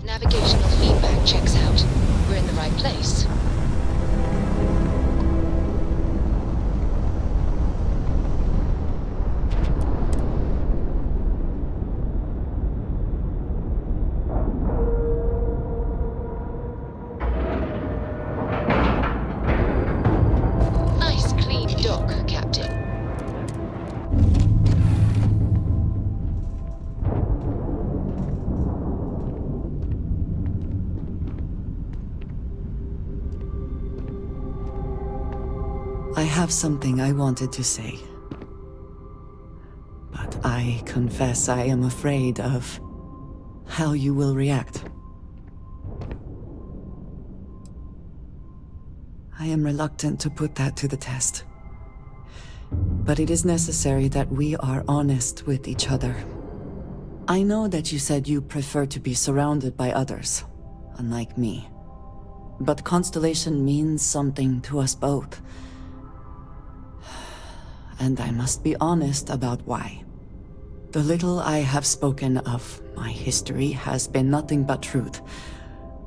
Navigational feedback checks out. We're in the right place. Nice clean dock, Captain. I have something I wanted to say. But I confess I am afraid of how you will react. I am reluctant to put that to the test. But it is necessary that we are honest with each other. I know that you said you prefer to be surrounded by others, unlike me. But Constellation means something to us both. And I must be honest about why. The little I have spoken of my history has been nothing but truth.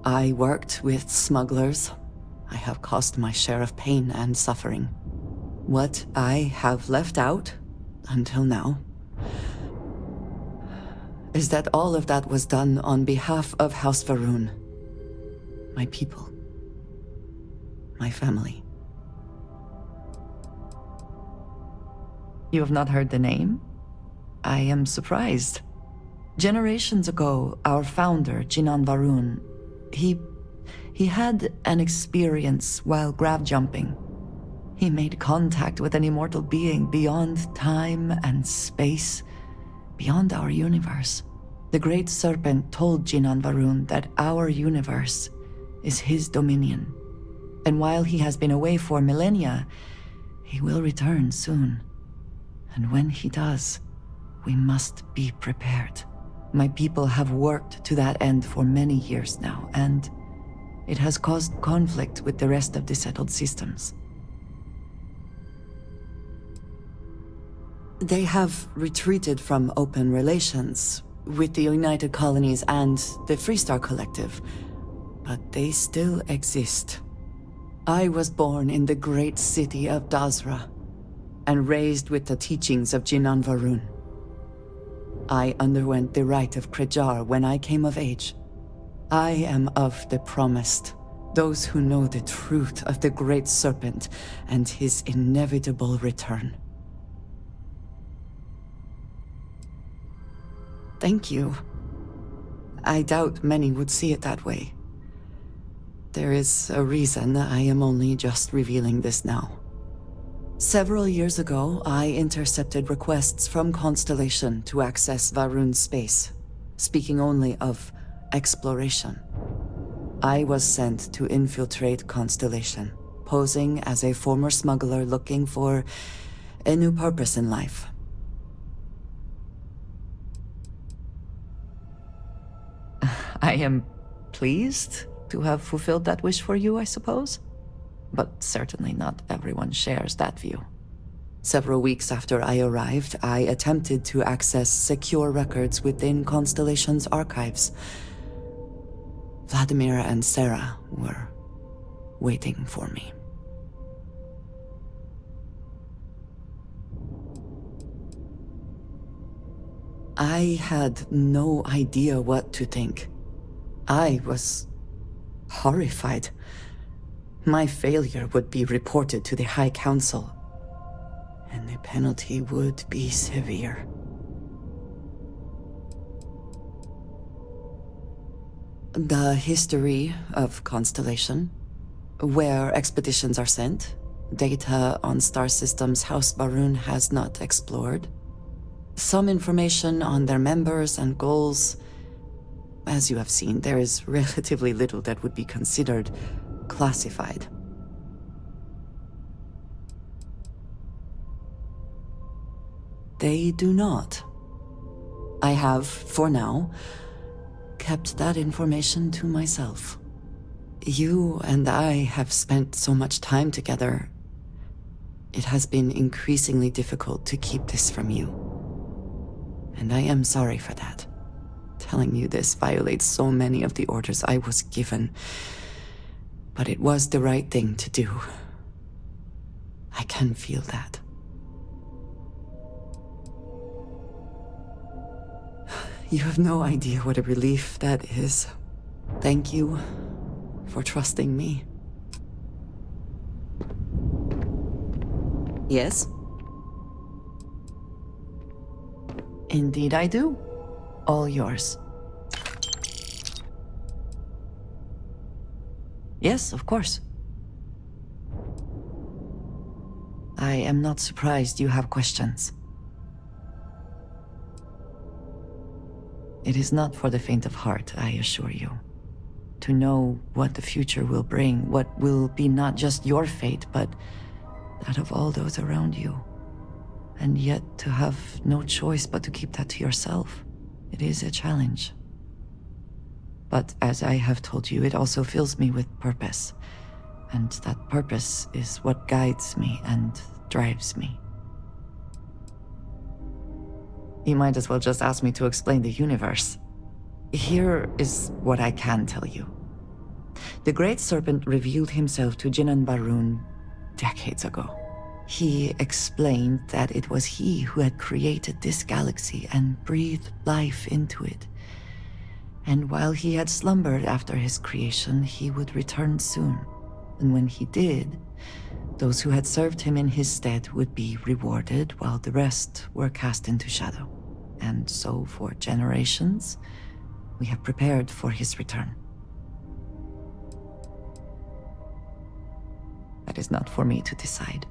I worked with smugglers. I have caused my share of pain and suffering. What I have left out, until now, is that all of that was done on behalf of House Va'ruun. My people. My family. You have not heard the name? I am surprised. Generations ago, our founder, Jinan Va'ruun, he had an experience while grav jumping. He made contact with an immortal being beyond time and space, beyond our universe. The Great Serpent told Jinan Va'ruun that our universe is his dominion. And while he has been away for millennia, he will return soon. And when he does, we must be prepared. My people have worked to that end for many years now, and it has caused conflict with the rest of the settled systems. They have retreated from open relations with the United Colonies and the Freestar Collective, but they still exist. I was born in the great city of Dazra, and raised with the teachings of Jinan Va'ruun. I underwent the rite of Krejar when I came of age. I am of the promised, those who know the truth of the Great Serpent and his inevitable return. Thank you. I doubt many would see it that way. There is a reason I am only just revealing this now. Several years ago, I intercepted requests from Constellation to access Va'ruun's space, speaking only of exploration. I was sent to infiltrate Constellation, posing as a former smuggler looking for a new purpose in life. I am pleased to have fulfilled that wish for you, I suppose. But certainly not everyone shares that view. Several weeks after I arrived, I attempted to access secure records within Constellation's archives. Vladimir and Sarah were waiting for me. I had no idea what to think. I was horrified. My failure would be reported to the High Council, and the penalty would be severe. The history of Constellation, where expeditions are sent, data on star systems House Va'ruun has not explored, some information on their members and goals. As you have seen, there is relatively little that would be considered classified. They do not. I have, for now, kept that information to myself. You and I have spent so much time together. It has been increasingly difficult to keep this from you. And I am sorry for that. Telling you this violates so many of the orders I was given, but it was the right thing to do. I can feel that. You have no idea what a relief that is. Thank you for trusting me. Yes? Indeed I do. All yours. Yes, of course. I am not surprised you have questions. It is not for the faint of heart, I assure you. To know what the future will bring, what will be not just your fate, but that of all those around you. And yet to have no choice but to keep that to yourself. It is a challenge. But as I have told you, it also fills me with purpose. And that purpose is what guides me and drives me. You might as well just ask me to explain the universe. Here is what I can tell you. The Great Serpent revealed himself to Jinan Barun decades ago. He explained that it was he who had created this galaxy and breathed life into it. And while he had slumbered after his creation, he would return soon. And when he did, those who had served him in his stead would be rewarded, while the rest were cast into shadow. And so for generations, we have prepared for his return. That is not for me to decide.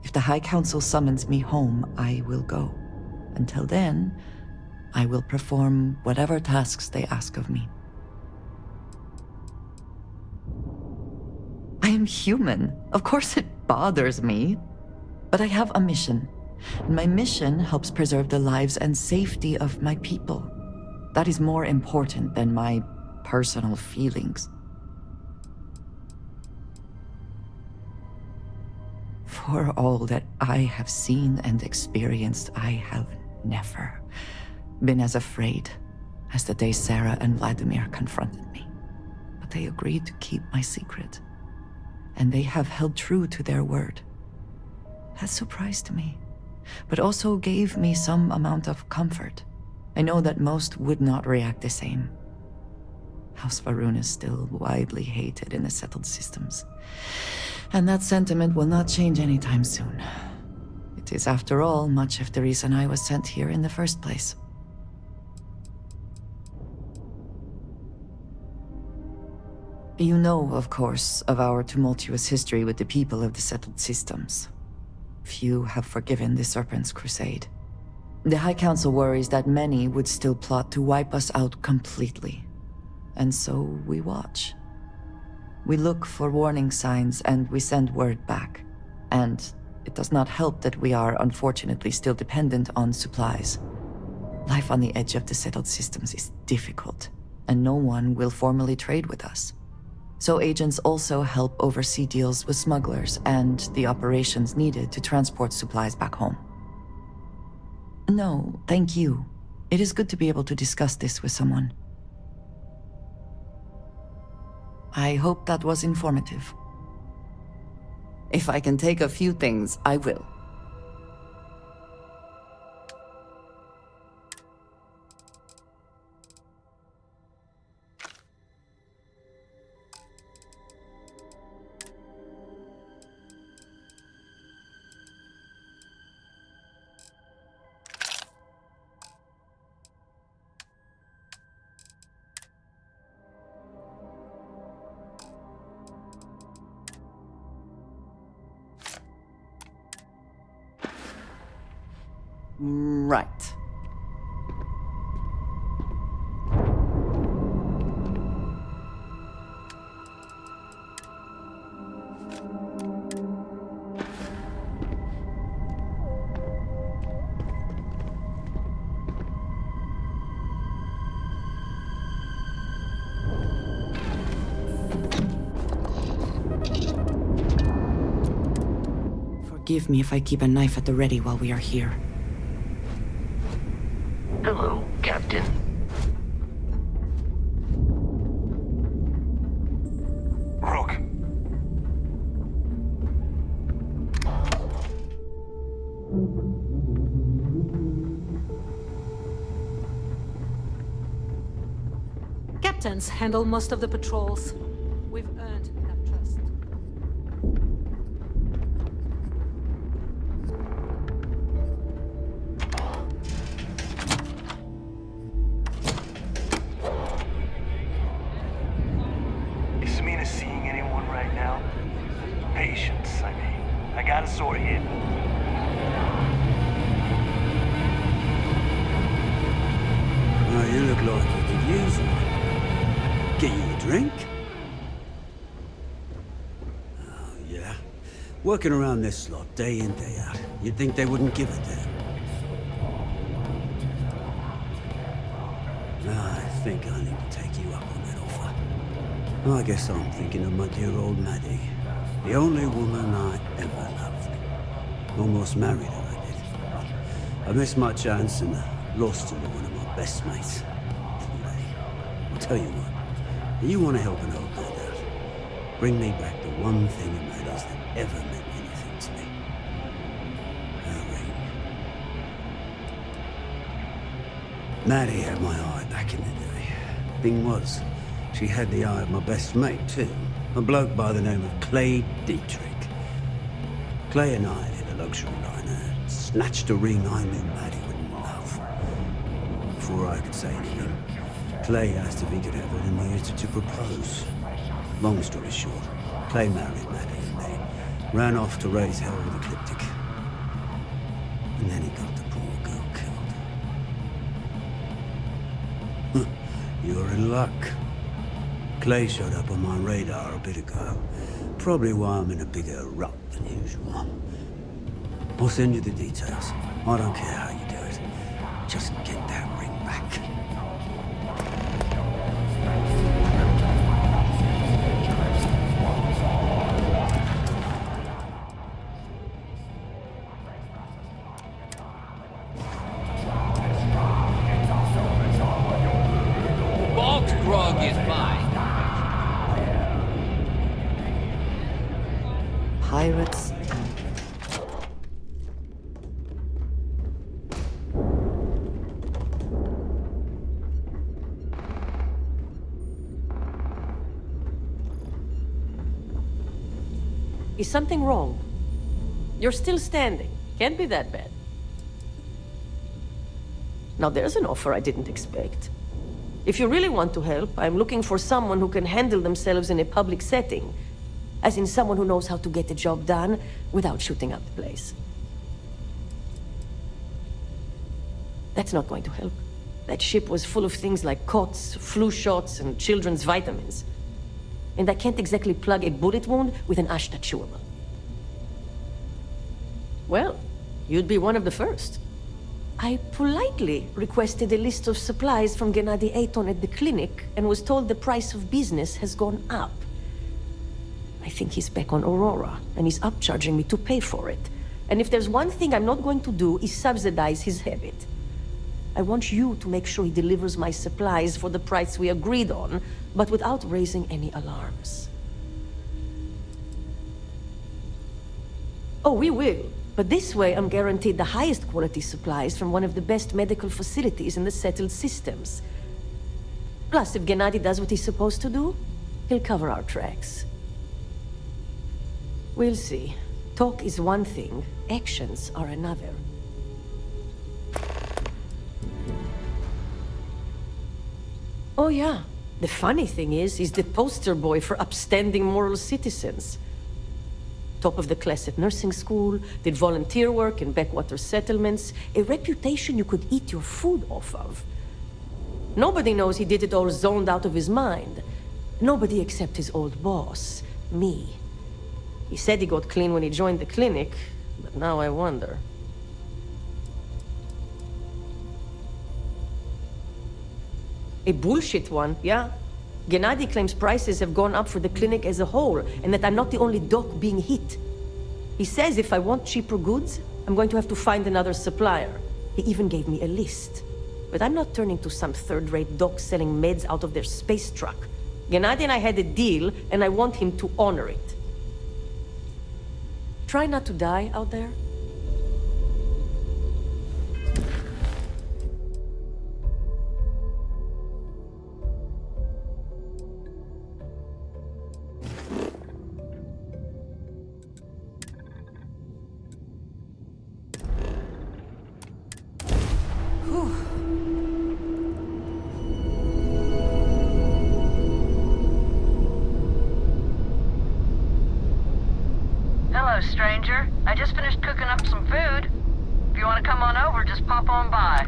If the High Council summons me home, I will go. Until then, I will perform whatever tasks they ask of me. I am human. Of course it bothers me. But I have a mission. And my mission helps preserve the lives and safety of my people. That is more important than my personal feelings. For all that I have seen and experienced, I have never been as afraid as the day Sarah and Vladimir confronted me. But they agreed to keep my secret, and they have held true to their word. That surprised me, but also gave me some amount of comfort. I know that most would not react the same. House Va'ruun is still widely hated in the settled systems, and that sentiment will not change anytime soon. It is, after all, much of the reason I was sent here in the first place. You know, of course, of our tumultuous history with the people of the settled systems. Few have forgiven the Serpent's crusade. The High Council worries that many would still plot to wipe us out completely. And so we watch. We look for warning signs and we send word back. And it does not help that we are unfortunately still dependent on supplies. Life on the edge of the settled systems is difficult, and no one will formally trade with us. So agents also help oversee deals with smugglers and the operations needed to transport supplies back home. No, thank you. It is good to be able to discuss this with someone. I hope that was informative. If I can take a few things, I will. Right. Forgive me if I keep a knife at the ready while we are here. Hello, Captain. Captains handle most of the patrols. We've earned that trust. Is Samina seeing anyone right now? Patience, I mean. I gotta sort him. Oh, you look like you could use one. Get you a drink? Oh, yeah. Working around this slot, day in, day out. You'd think they wouldn't give a damn. I think I need to take you up on that offer. I guess I'm thinking of my dear old Maddie. The only woman I ever loved. Almost married her, I did. I missed my chance and lost her to one of my best mates. I'll tell you what. If you want to help an old bird out, bring me back the one thing of Maddie's that ever meant anything to me. Her ring. Maddie had my eye back in the day. Thing was, she had the eye of my best mate, too. A bloke by the name of Clay Dietrich. Clay and I hit a luxury liner, snatched a ring I knew Maddie wouldn't love. Before I could say anything, Clay asked if he could have it and used it to propose. Long story short, Clay married Maddie and they ran off to raise hell with Ecliptic. And then he got the poor girl killed. You're in luck. Clay showed up on my radar a bit ago. Probably why I'm in a bigger rut than usual. I'll send you the details. I don't care how you do it. Just get that ring back. Bog's grog is fine. Pirates. Is something wrong? You're still standing. Can't be that bad. Now there's an offer I didn't expect. If you really want to help, I'm looking for someone who can handle themselves in a public setting. As in someone who knows how to get the job done without shooting up the place. That's not going to help. That ship was full of things like cots, flu shots, and children's vitamins. And I can't exactly plug a bullet wound with an Ashta chewable. Well, you'd be one of the first. I politely requested a list of supplies from Gennady Ayton at the clinic and was told the price of business has gone up. I think he's back on Aurora, and he's upcharging me to pay for it. And if there's one thing I'm not going to do is subsidize his habit. I want you to make sure he delivers my supplies for the price we agreed on, but without raising any alarms. Oh, we will. But this way I'm guaranteed the highest quality supplies from one of the best medical facilities in the settled systems. Plus, if Gennady does what he's supposed to do, he'll cover our tracks. We'll see. Talk is one thing, actions are another. Oh yeah, the funny thing is, he's the poster boy for upstanding moral citizens. Top of the class at nursing school, did volunteer work in backwater settlements, a reputation you could eat your food off of. Nobody knows he did it all zoned out of his mind. Nobody except his old boss, me. He said he got clean when he joined the clinic, but now I wonder. A bullshit one, yeah? Gennady claims prices have gone up for the clinic as a whole, and that I'm not the only doc being hit. He says if I want cheaper goods, I'm going to have to find another supplier. He even gave me a list. But I'm not turning to some third-rate doc selling meds out of their space truck. Gennady and I had a deal, and I want him to honor it. Try not to die out there. you want to come on over, just pop on by.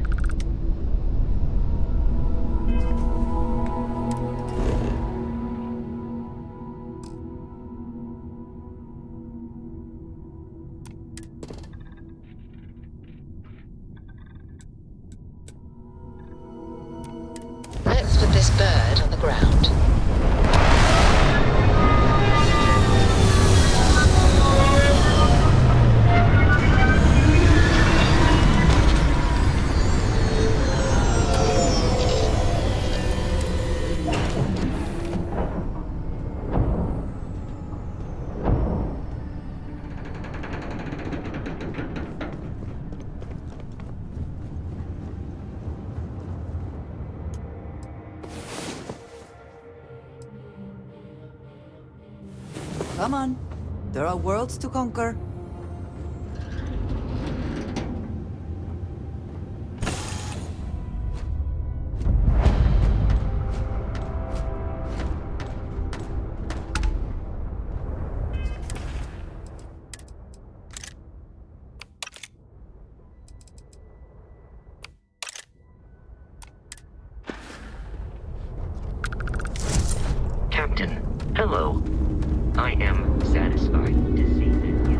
Let's put this bird on the ground. Come on. There are worlds to conquer. Captain, hello. I am satisfied to see that you...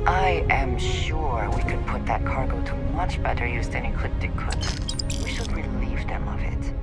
I am sure we could put that cargo to much better use than Ecliptic could. We should relieve them of it.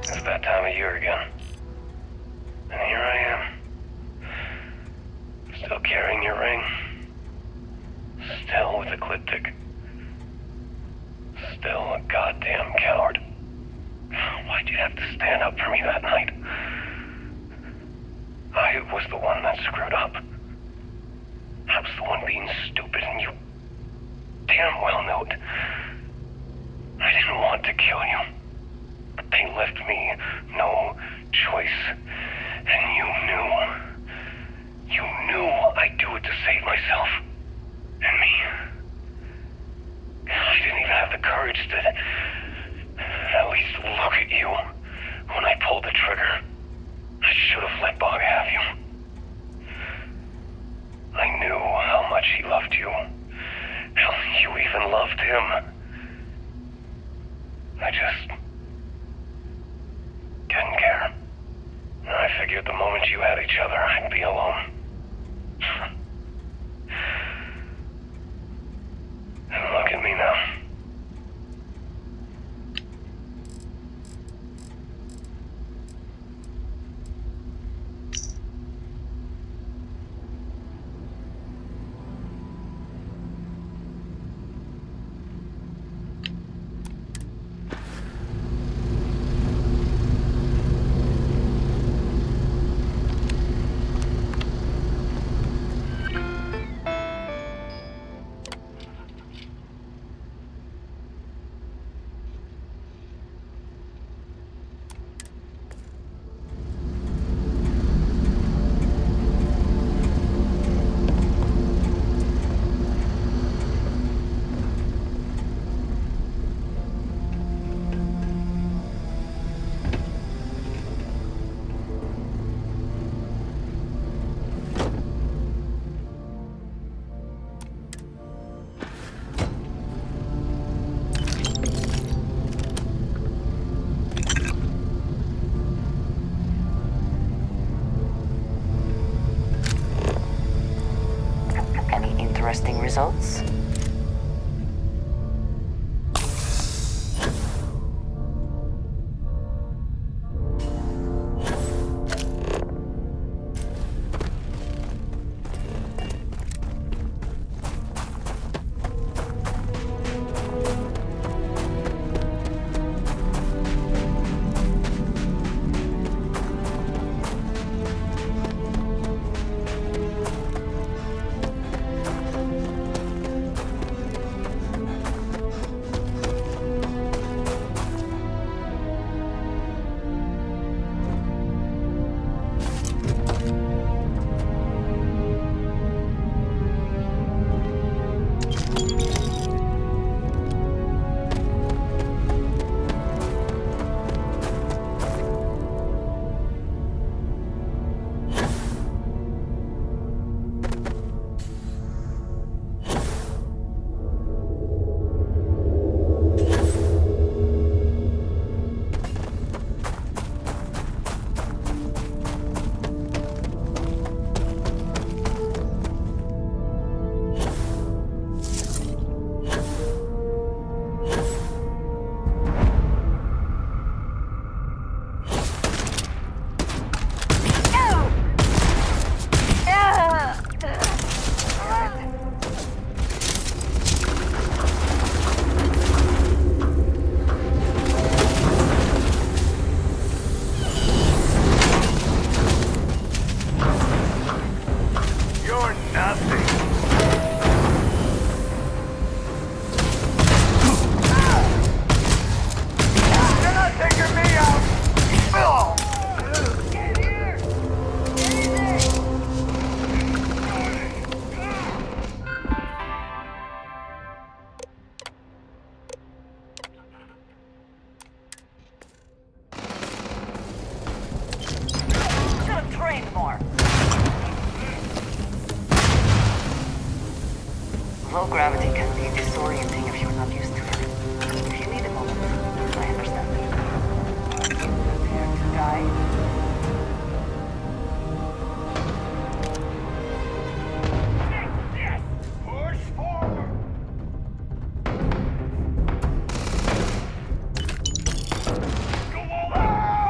It's that time of year again. And here I am. Still carrying your ring. Still with Ecliptic. Still a goddamn coward. Why'd you have to stand up for me that night? I was the one that screwed up. I was the one being stupid, and you damn well knew it. I didn't want to kill you, but they left me no choice. And you knew. You knew I'd do it to save myself. And me. I didn't even have the courage to at least look at you when I pulled the trigger. I should have let Bog have you. I knew how much he loved you. Hell, you even loved him. I just didn't care. I figured the moment you had each other, I'd be alone. And look at me now. Interesting results? Low gravity can be disorienting if you're not used to it. If you need a moment, I understand. Prepare to die. Yes! Push forward! Go over!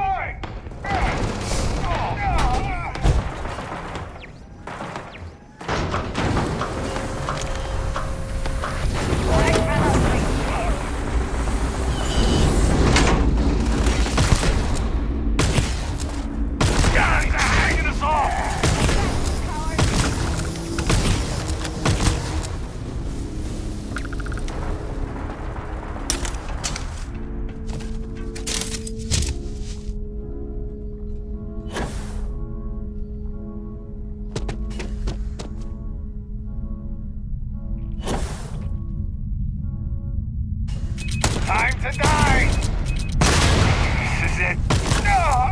Time to die! This is it. Ah!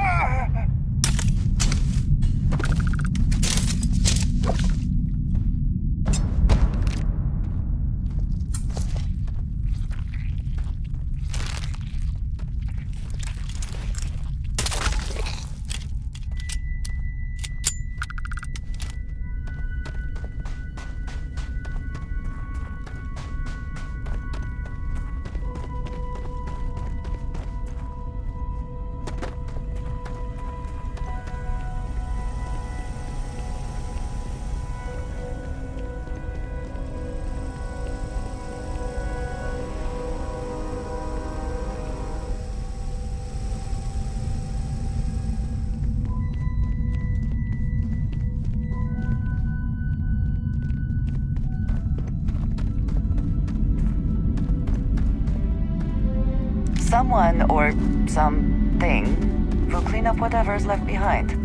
Someone or something will clean up whatever's left behind.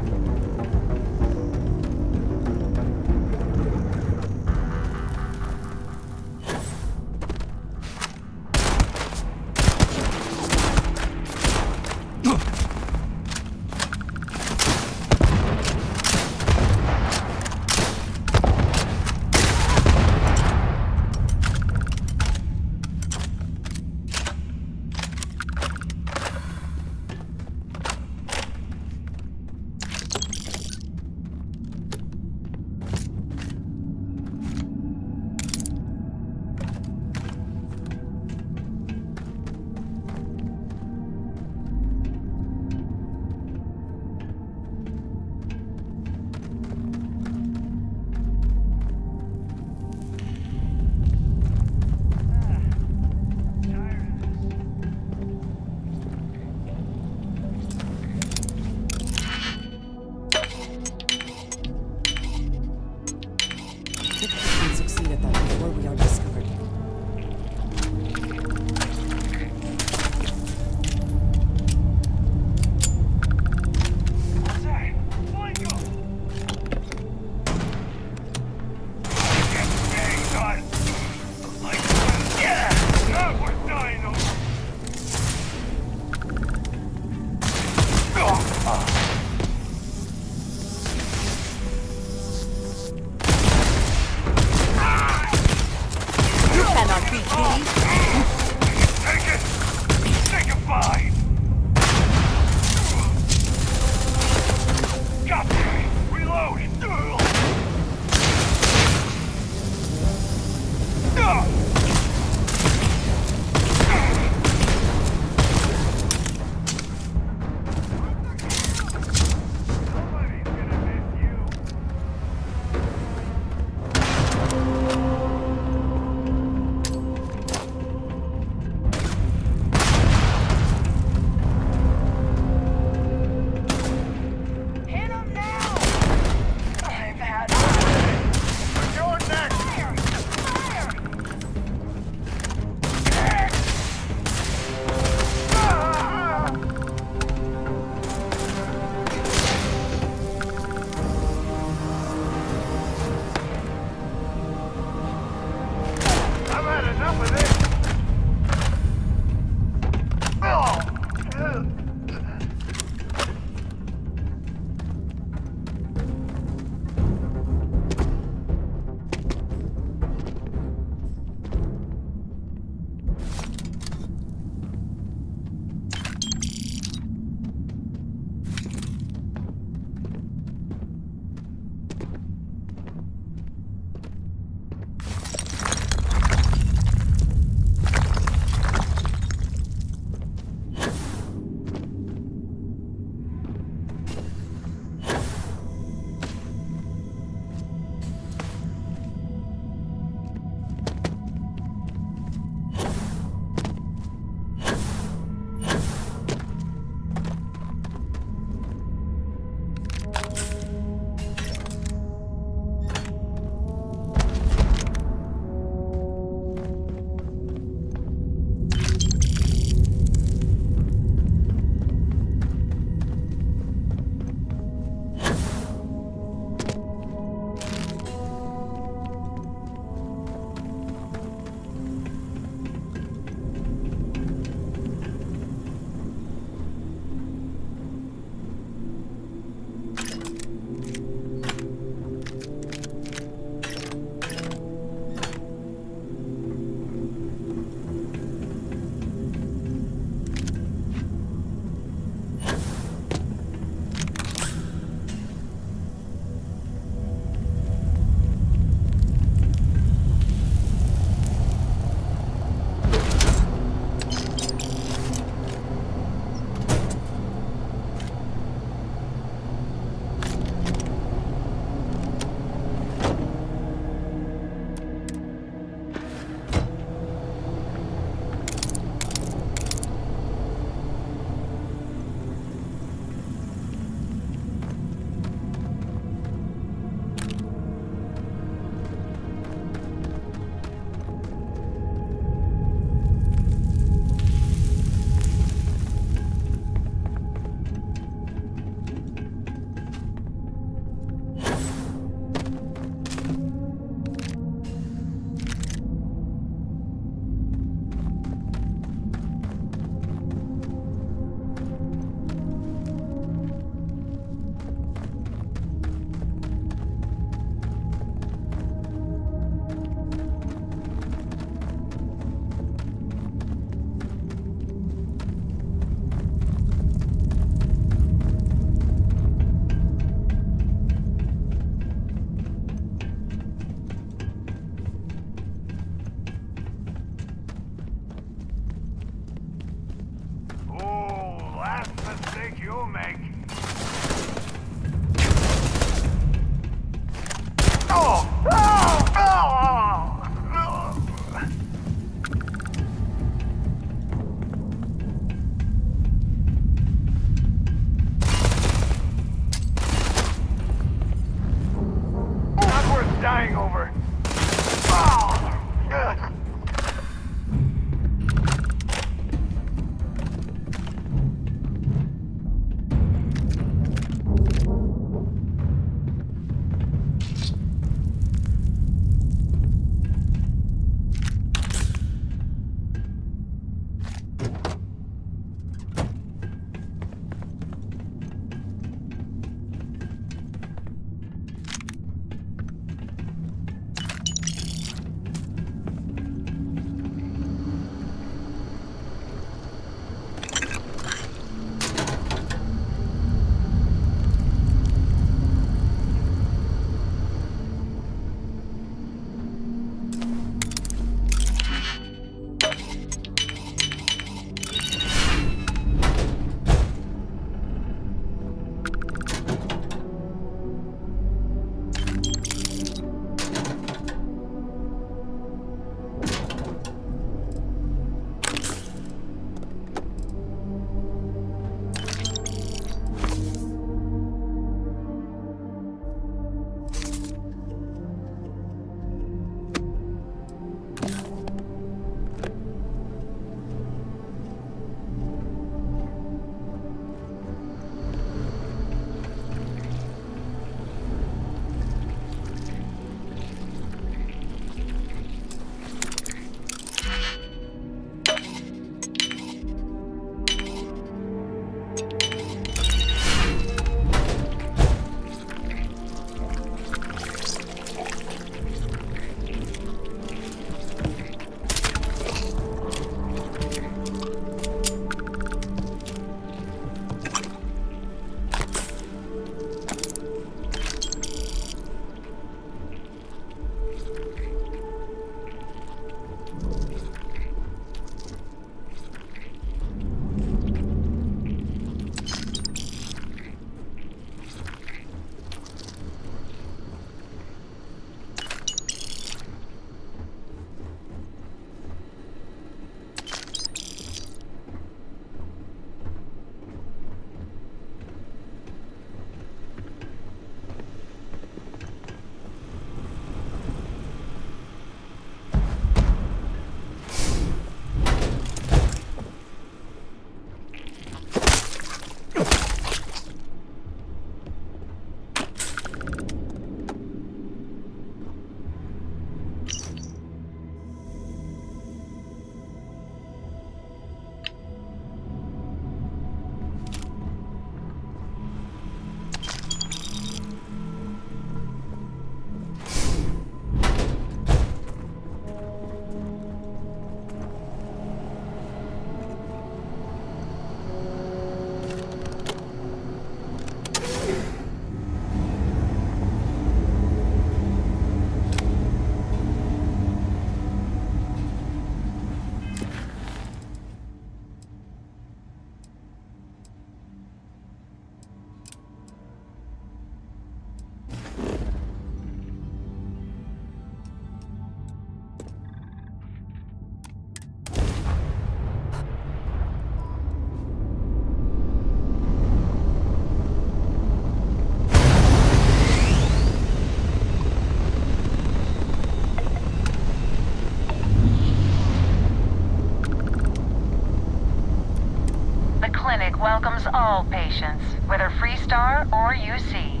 whether Freestar or UC.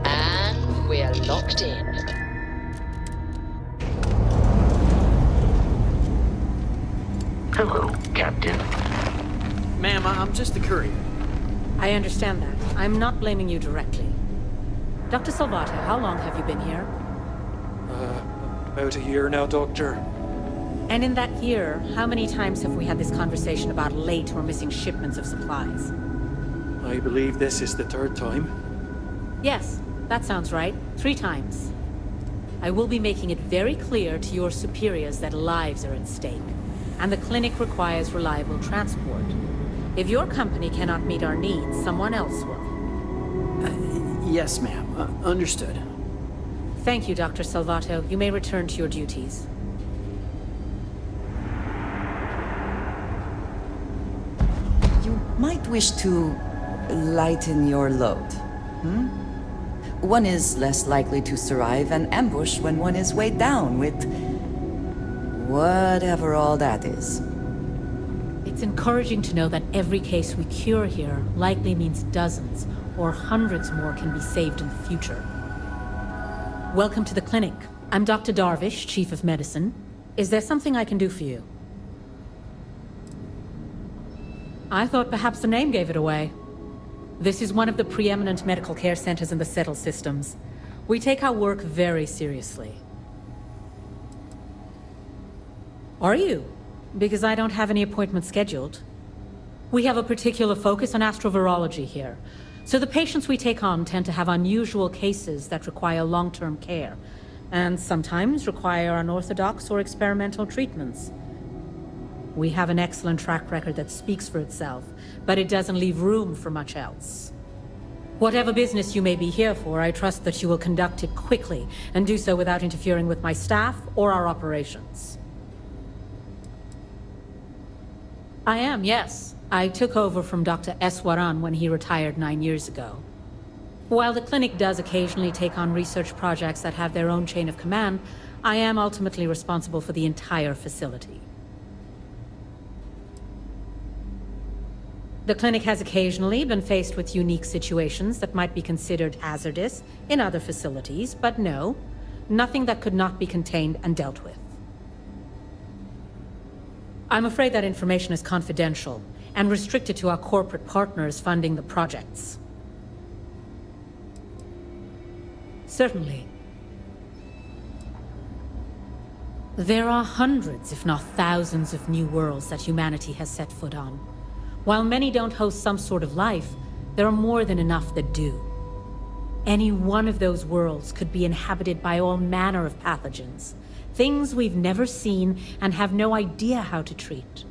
And we're locked in. Hello, Captain. Ma'am, I'm just a courier. I understand that. I'm not blaming you directly. Dr. Salvato, how long have you been here? About a year now, Doctor. And in that year, how many times have we had this conversation about late or missing shipments of supplies? I believe this is the third time. Yes, that sounds right. 3 times. I will be making it very clear to your superiors that lives are at stake, and the clinic requires reliable transport. If your company cannot meet our needs, someone else will. Yes, ma'am. Understood. Thank you, Dr. Salvato. You may return to your duties. You might wish to lighten your load. One is less likely to survive an ambush when one is weighed down with whatever all that is. It's encouraging to know that every case we cure here likely means dozens or hundreds more can be saved in the future. Welcome to the clinic. I'm Dr. Darvish, Chief of Medicine. Is there something I can do for you? I thought perhaps the name gave it away. This is one of the preeminent medical care centers in the settled systems. We take our work very seriously. Are you? Because I don't have any appointments scheduled. We have a particular focus on astrovirology here. So the patients we take on tend to have unusual cases that require long-term care, and sometimes require unorthodox or experimental treatments. We have an excellent track record that speaks for itself, but it doesn't leave room for much else. Whatever business you may be here for, I trust that you will conduct it quickly, and do so without interfering with my staff or our operations. I am, yes. I took over from Dr. Eswaran when he retired 9 years ago. While the clinic does occasionally take on research projects that have their own chain of command, I am ultimately responsible for the entire facility. The clinic has occasionally been faced with unique situations that might be considered hazardous in other facilities, but no, nothing that could not be contained and dealt with. I'm afraid that information is confidential and restricted to our corporate partners funding the projects. Certainly. There are hundreds, if not thousands, of new worlds that humanity has set foot on. While many don't host some sort of life, there are more than enough that do. Any one of those worlds could be inhabited by all manner of pathogens, things we've never seen and have no idea how to treat.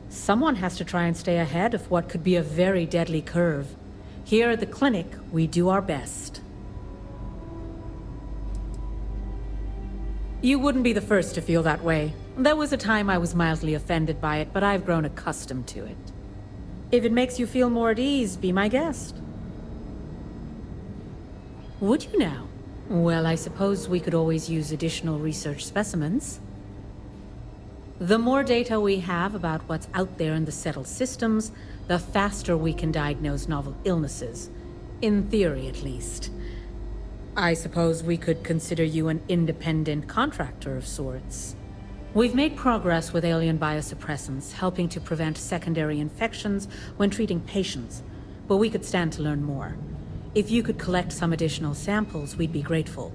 Someone has to try and stay ahead of what could be a very deadly curve. Here at the clinic, we do our best. You wouldn't be the first to feel that way. There was a time I was mildly offended by it, but I've grown accustomed to it. If it makes you feel more at ease, be my guest. Would you now? Well, I suppose we could always use additional research specimens. The more data we have about what's out there in the settled systems, the faster we can diagnose novel illnesses. In theory, at least. I suppose we could consider you an independent contractor of sorts. We've made progress with alien biosuppressants, helping to prevent secondary infections when treating patients, but we could stand to learn more. If you could collect some additional samples, we'd be grateful.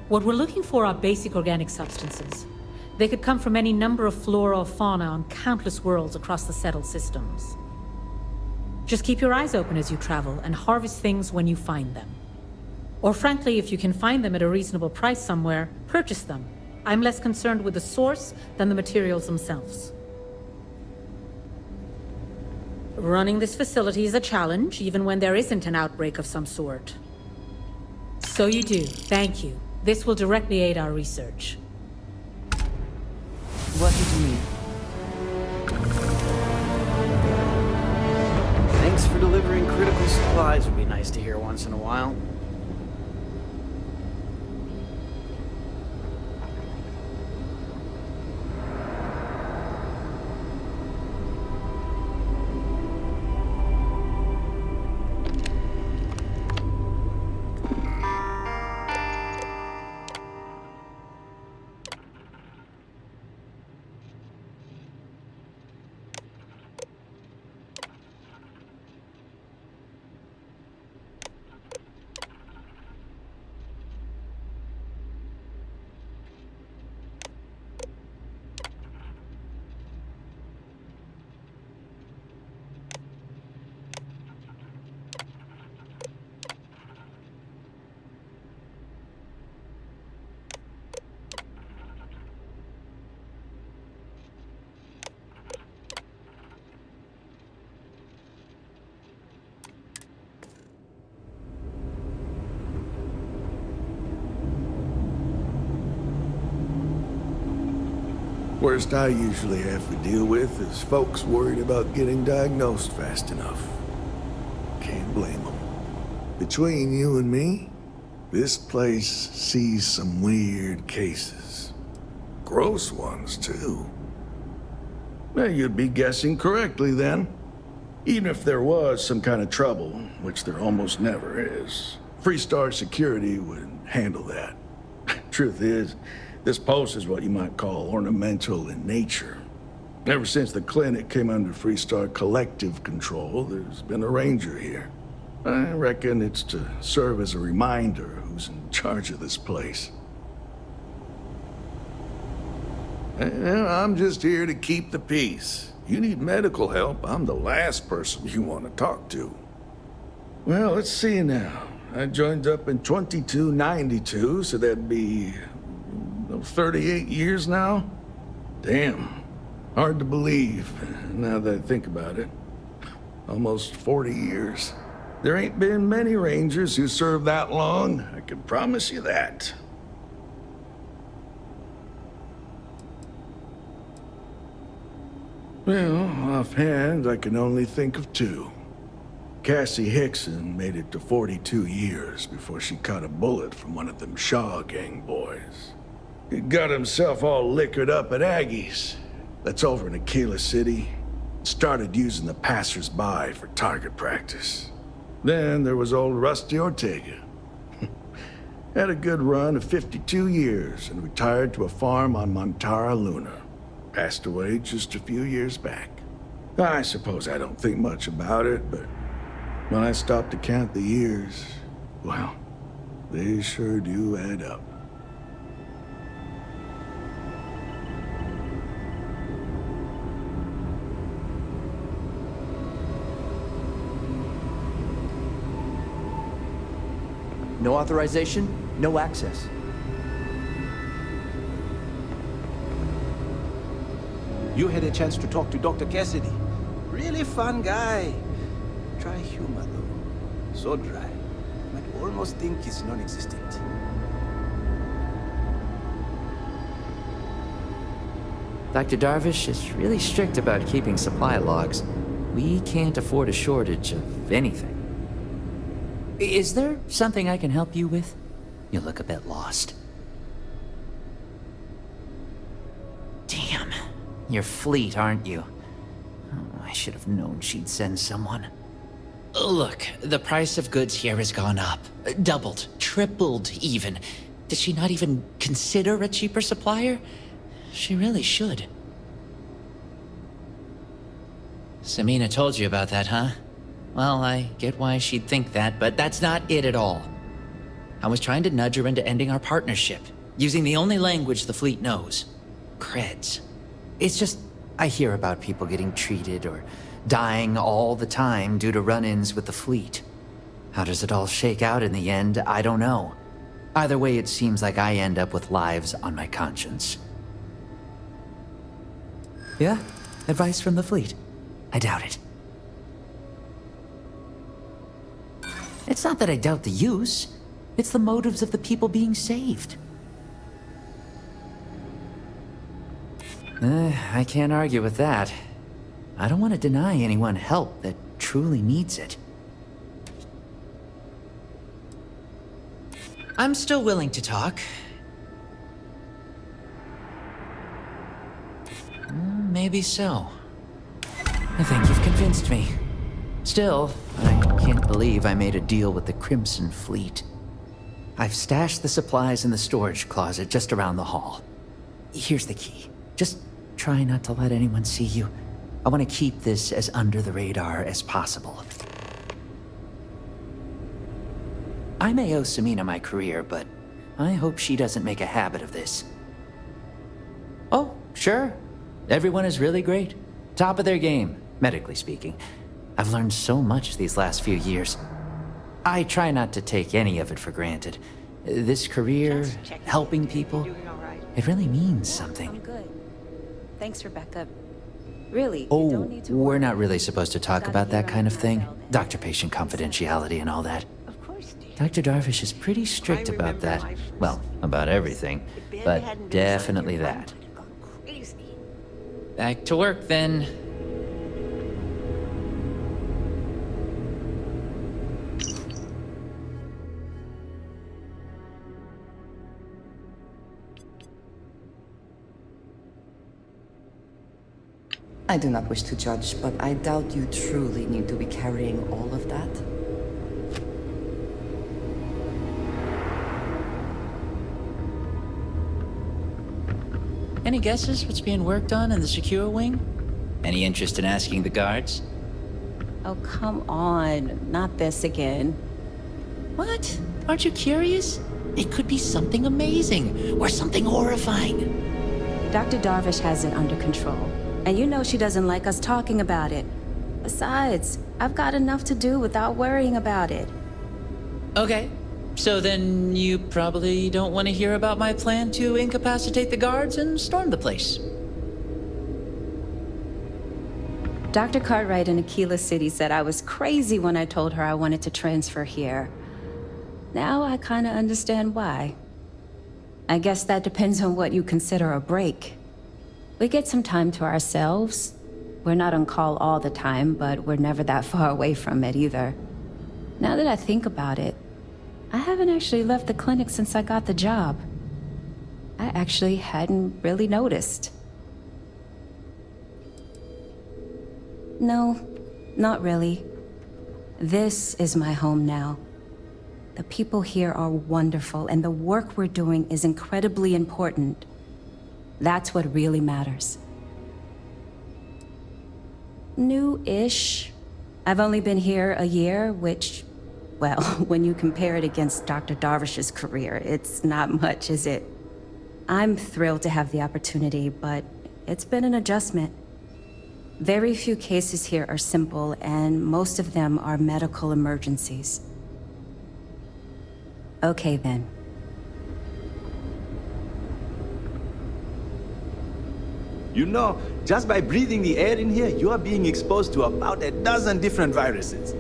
What we're looking for are basic organic substances. They could come from any number of flora or fauna on countless worlds across the settled systems. Just keep your eyes open as you travel and harvest things when you find them. Or frankly, if you can find them at a reasonable price somewhere, purchase them. I'm less concerned with the source than the materials themselves. Running this facility is a challenge, even when there isn't an outbreak of some sort. So you do. Thank you. This will directly aid our research. What did you need? Thanks for delivering critical supplies would be nice to hear once in a while. Worst I usually have to deal with is folks worried about getting diagnosed fast enough. Can't blame them. Between you and me, this place sees some weird cases. Gross ones, too. Now, you'd be guessing correctly, then. Even if there was some kind of trouble, which there almost never is, Freestar Security would handle that. Truth is, this post is what you might call ornamental in nature. Ever since the clinic came under Freestar collective control, there's been a ranger here. I reckon it's to serve as a reminder who's in charge of this place. I'm just here to keep the peace. You need medical help, I'm the last person you want to talk to. Well, let's see now. I joined up in 2292, so that'd be 38 years now? Damn. Hard to believe, now that I think about it. Almost 40 years. There ain't been many Rangers who served that long, I can promise you that. Well, offhand, I can only think of two. Cassie Hickson made it to 42 years before she caught a bullet from one of them Shaw gang boys. He got himself all liquored up at Aggie's. That's over in Aquila City. Started using the passers-by for target practice. Then there was old Rusty Ortega. Had a good run of 52 years and retired to a farm on Montara Luna. Passed away just a few years back. I suppose I don't think much about it, but when I stop to count the years, well, they sure do add up. No authorization, no access. You had a chance to talk to Dr. Cassidy. Really fun guy. Try humor, though. So dry. But you almost think he's non-existent. Dr. Darvish is really strict about keeping supply logs. We can't afford a shortage of anything. Is there something I can help you with? You look a bit lost. Damn. You're fleet, aren't you? Oh, I should have known she'd send someone. Look, the price of goods here has gone up. Doubled, tripled even. Did she not even consider a cheaper supplier? She really should. Samina told you about that, huh? Well, I get why she'd think that, but that's not it at all. I was trying to nudge her into ending our partnership, using the only language the fleet knows. Creds. It's just, I hear about people getting treated or dying all the time due to run-ins with the fleet. How does it all shake out in the end, I don't know. Either way, it seems like I end up with lives on my conscience. Yeah? Advice from the fleet? I doubt it. It's not that I doubt the use. It's the motives of the people being saved. I can't argue with that. I don't want to deny anyone help that truly needs it. I'm still willing to talk. Maybe so. I think you've convinced me. Still, I can't believe I made a deal with the Crimson Fleet. I've stashed the supplies in the storage closet just around the hall. Here's the key. Just try not to let anyone see you. I want to keep this as under the radar as possible. I may owe Samina my career, but I hope she doesn't make a habit of this. Oh, sure. Everyone is really great. Top of their game, medically speaking. I've learned so much these last few years. I try not to take any of it for granted. This career, helping people, it really means something. I'm good. Thanks, Rebecca. Really, you Oh, don't need to we're worry. not really supposed to talk about that kind of thing. Doctor-patient confidentiality and all that. Dr. Darvish is pretty strict about that. Well, about everything, but definitely that. Back to work, then. I do not wish to judge, but I doubt you truly need to be carrying all of that. Any guesses what's being worked on in the secure wing? Any interest in asking the guards? Oh, come on. Not this again. What? Aren't you curious? It could be something amazing, or something horrifying. Dr. Darvish has it under control. And you know she doesn't like us talking about it. Besides, I've got enough to do without worrying about it. Okay. So then you probably don't want to hear about my plan to incapacitate the guards and storm the place. Dr. Cartwright in Aquila City said I was crazy when I told her I wanted to transfer here. Now I kind of understand why. I guess that depends on what you consider a break. We get some time to ourselves. We're not on call all the time, but we're never that far away from it either. Now that I think about it, I haven't actually left the clinic since I got the job. I actually hadn't really noticed. No, not really. This is my home now. The people here are wonderful, and the work we're doing is incredibly important. That's what really matters. New-ish. I've only been here a year, which, well, when you compare it against Dr. Darvish's career, it's not much, is it? I'm thrilled to have the opportunity, but it's been an adjustment. Very few cases here are simple, and most of them are medical emergencies. Okay, then. You know, just by breathing the air in here, you are being exposed to about a dozen different viruses.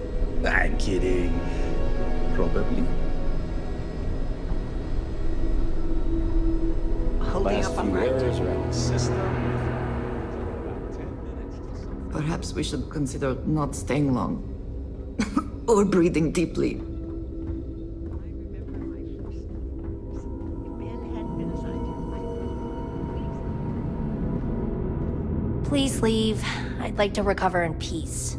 I'm kidding. Probably. Holding up on right. Perhaps we should consider not staying long. Or breathing deeply. Please leave. I'd like to recover in peace.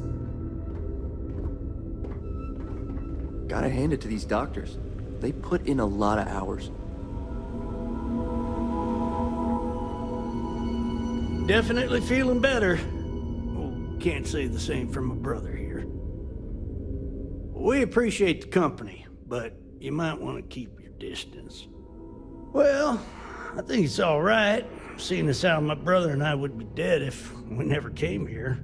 Gotta hand it to these doctors. They put in a lot of hours. Definitely feeling better. Oh, can't say the same for my brother here. We appreciate the company, but you might want to keep your distance. Well, I think it's all right, seeing as how my brother and I would be dead if we never came here.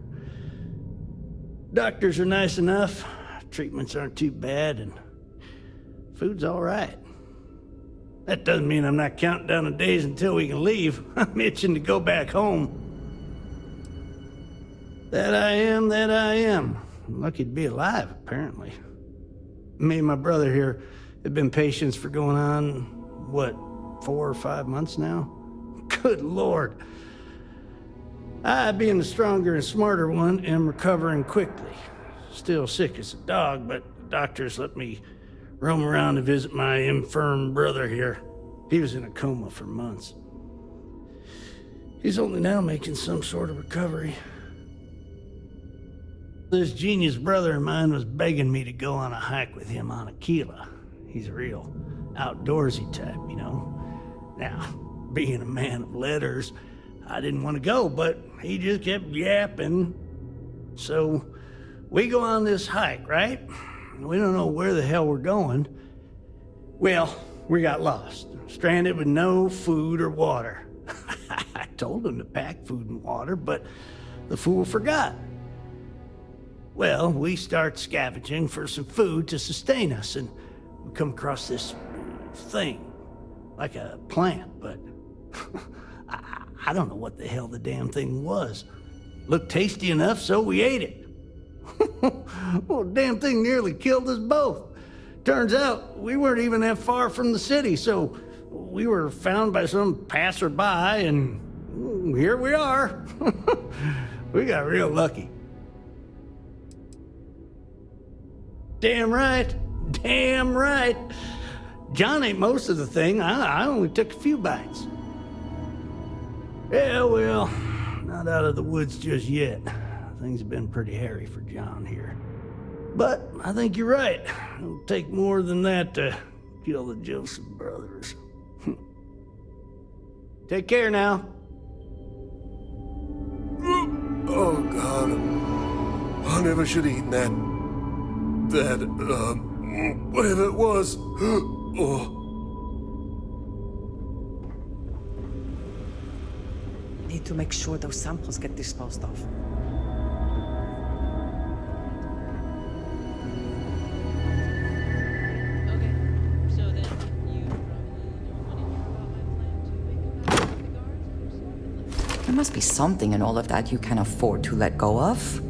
Doctors are nice enough, treatments aren't too bad, and food's all right. That doesn't mean I'm not counting down the days until we can leave. I'm itching to go back home. That I am. I'm lucky to be alive, apparently. Me and my brother here There've been patients for going on, what, 4 or 5 months now? Good Lord. I, being the stronger and smarter one, am recovering quickly. Still sick as a dog, but the doctors let me roam around to visit my infirm brother here. He was in a coma for months. He's only now making some sort of recovery. This genius brother of mine was begging me to go on a hike with him on Aquila. He's a real outdoorsy type, you know. Now, being a man of letters, I didn't want to go, but he just kept yapping. So, we go on this hike, right? We don't know where the hell we're going. Well, we got lost, stranded with no food or water. I told him to pack food and water, but the fool forgot. Well, we start scavenging for some food to sustain us, and we come across this thing, like a plant, but I don't know what the hell the damn thing was. Looked tasty enough, so we ate it. Well, the damn thing nearly killed us both. Turns out we weren't even that far from the city, so we were found by some passerby, and here we are. We got real lucky. Damn right. Damn right. John ate most of the thing. I only took a few bites. Yeah, well, not out of the woods just yet. Things have been pretty hairy for John here. But I think you're right. It'll take more than that to kill the Joseph brothers. Take care now. Oh, God. I never should have eaten that, whatever it was. Oh. Need to make sure those samples get disposed of. There must be something in all of that you can afford to let go of.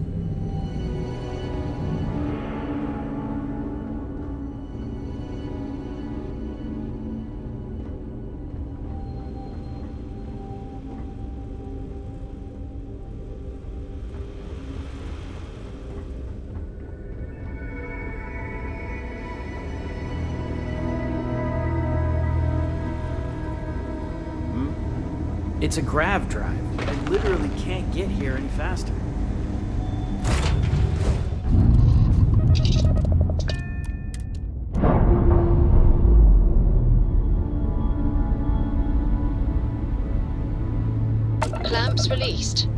It's a grav drive. I literally can't get here any faster. Clamps released.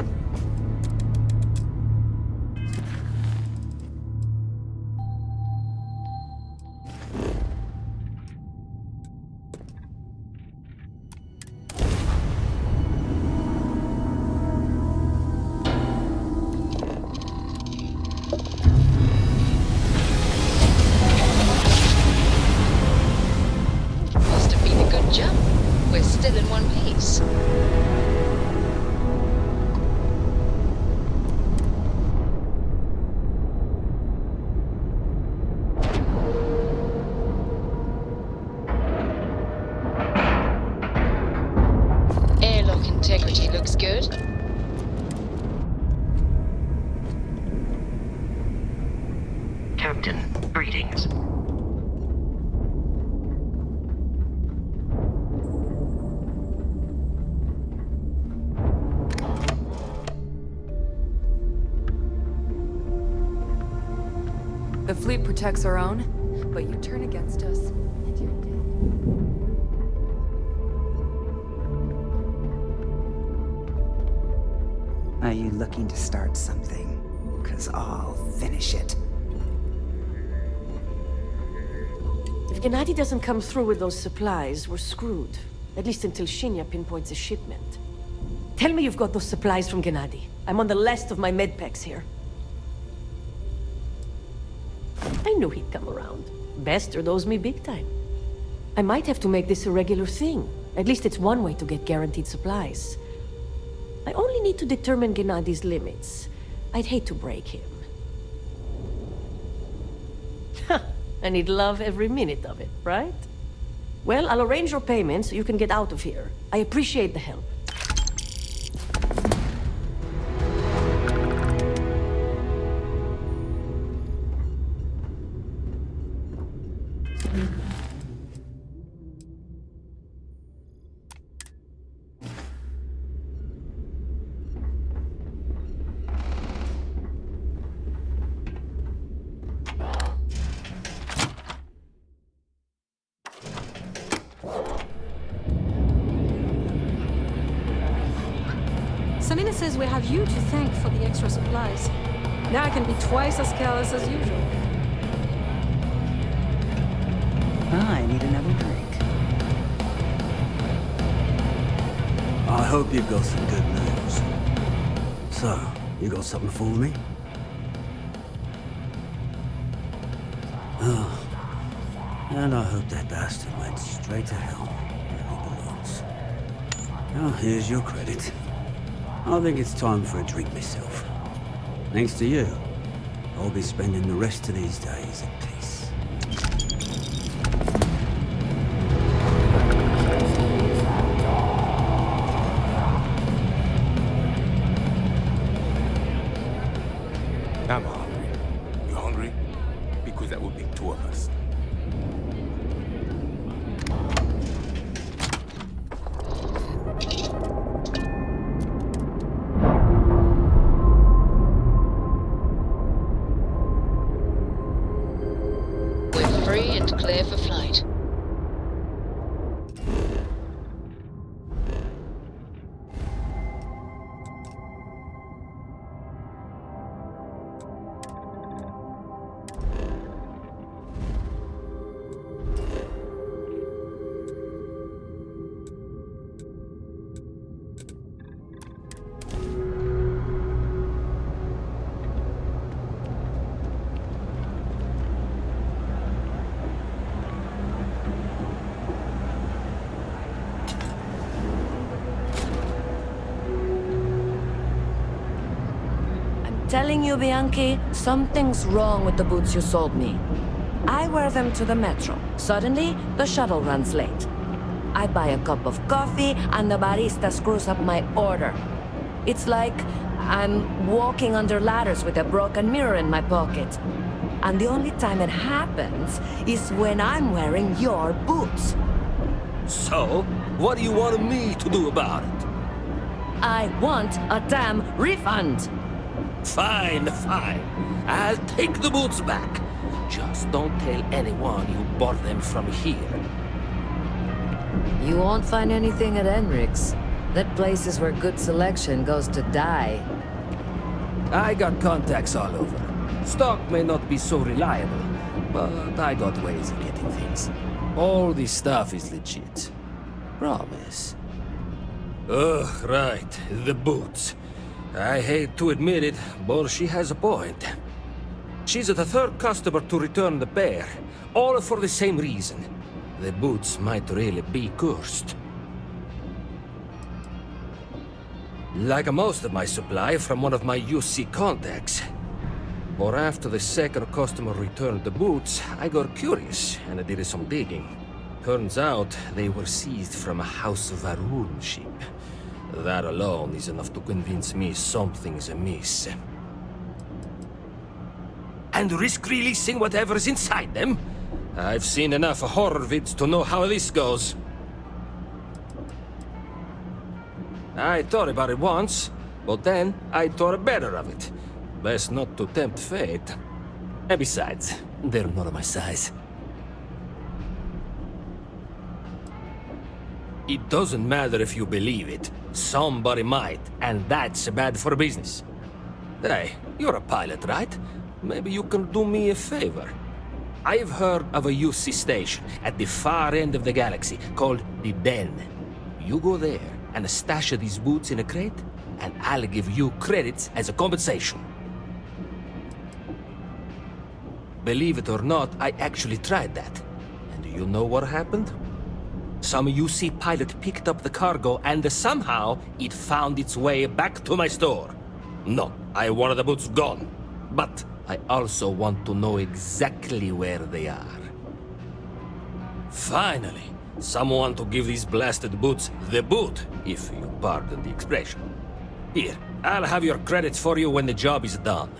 Integrity looks good. Captain, greetings. The fleet protects our own, but you turn against us, and you're dead. Are you looking to start something? 'Cause I'll finish it. If Gennady doesn't come through with those supplies, we're screwed. At least until Shinya pinpoints a shipment. Tell me you've got those supplies from Gennady. I'm on the last of my medpacks here. I knew he'd come around. Bastard owes me big time. I might have to make this a regular thing. At least it's one way to get guaranteed supplies. I only need to determine Gennady's limits. I'd hate to break him. and he'd love every minute of it, right? Well, I'll arrange your payment so you can get out of here. I appreciate the help. Samina says we have you to thank for the extra supplies. Now I can be twice as careless as usual. I need another drink. I hope you've got some good news. So, you got something for me? Oh. And I hope that bastard went straight to hell where he belongs. Now, here's your credit. I think it's time for a drink myself. Thanks to you, I'll be spending the rest of these days at peace. I'm hungry. You hungry? Because that would be two of us. We're free and clear for flight. Telling you, Bianchi, something's wrong with the boots you sold me. I wear them to the metro. Suddenly, the shuttle runs late. I buy a cup of coffee, and the barista screws up my order. It's like I'm walking under ladders with a broken mirror in my pocket. And the only time it happens is when I'm wearing your boots. So, what do you want me to do about it? I want a damn refund! Fine, fine. I'll take the boots back. Just don't tell anyone you bought them from here. You won't find anything at Enric's. That place is where good selection goes to die. I got contacts all over. Stock may not be so reliable, but I got ways of getting things. All this stuff is legit. Promise. Ugh, right. The boots. I hate to admit it, but she has a point. She's the third customer to return the pair, all for the same reason. The boots might really be cursed. Like most of my supply from one of my UC contacts. But after the second customer returned the boots, I got curious and I did some digging. Turns out they were seized from a House of Varun ship. That alone is enough to convince me something's amiss. And risk releasing whatever's inside them? I've seen enough horror vids to know how this goes. I thought about it once, but then I thought better of it. Best not to tempt fate. And besides, they're not of my size. It doesn't matter if you believe it. Somebody might, and that's bad for business. Hey, you're a pilot, right? Maybe you can do me a favor. I've heard of a UC station at the far end of the galaxy called the Den. You go there and stash these boots in a crate, and I'll give you credits as a compensation. Believe it or not, I actually tried that. And do you know what happened? Some UC pilot picked up the cargo and somehow it found its way back to my store. No, I wanted the boots gone. But I also want to know exactly where they are. Finally, someone to give these blasted boots the boot, if you pardon the expression. Here, I'll have your credits for you when the job is done.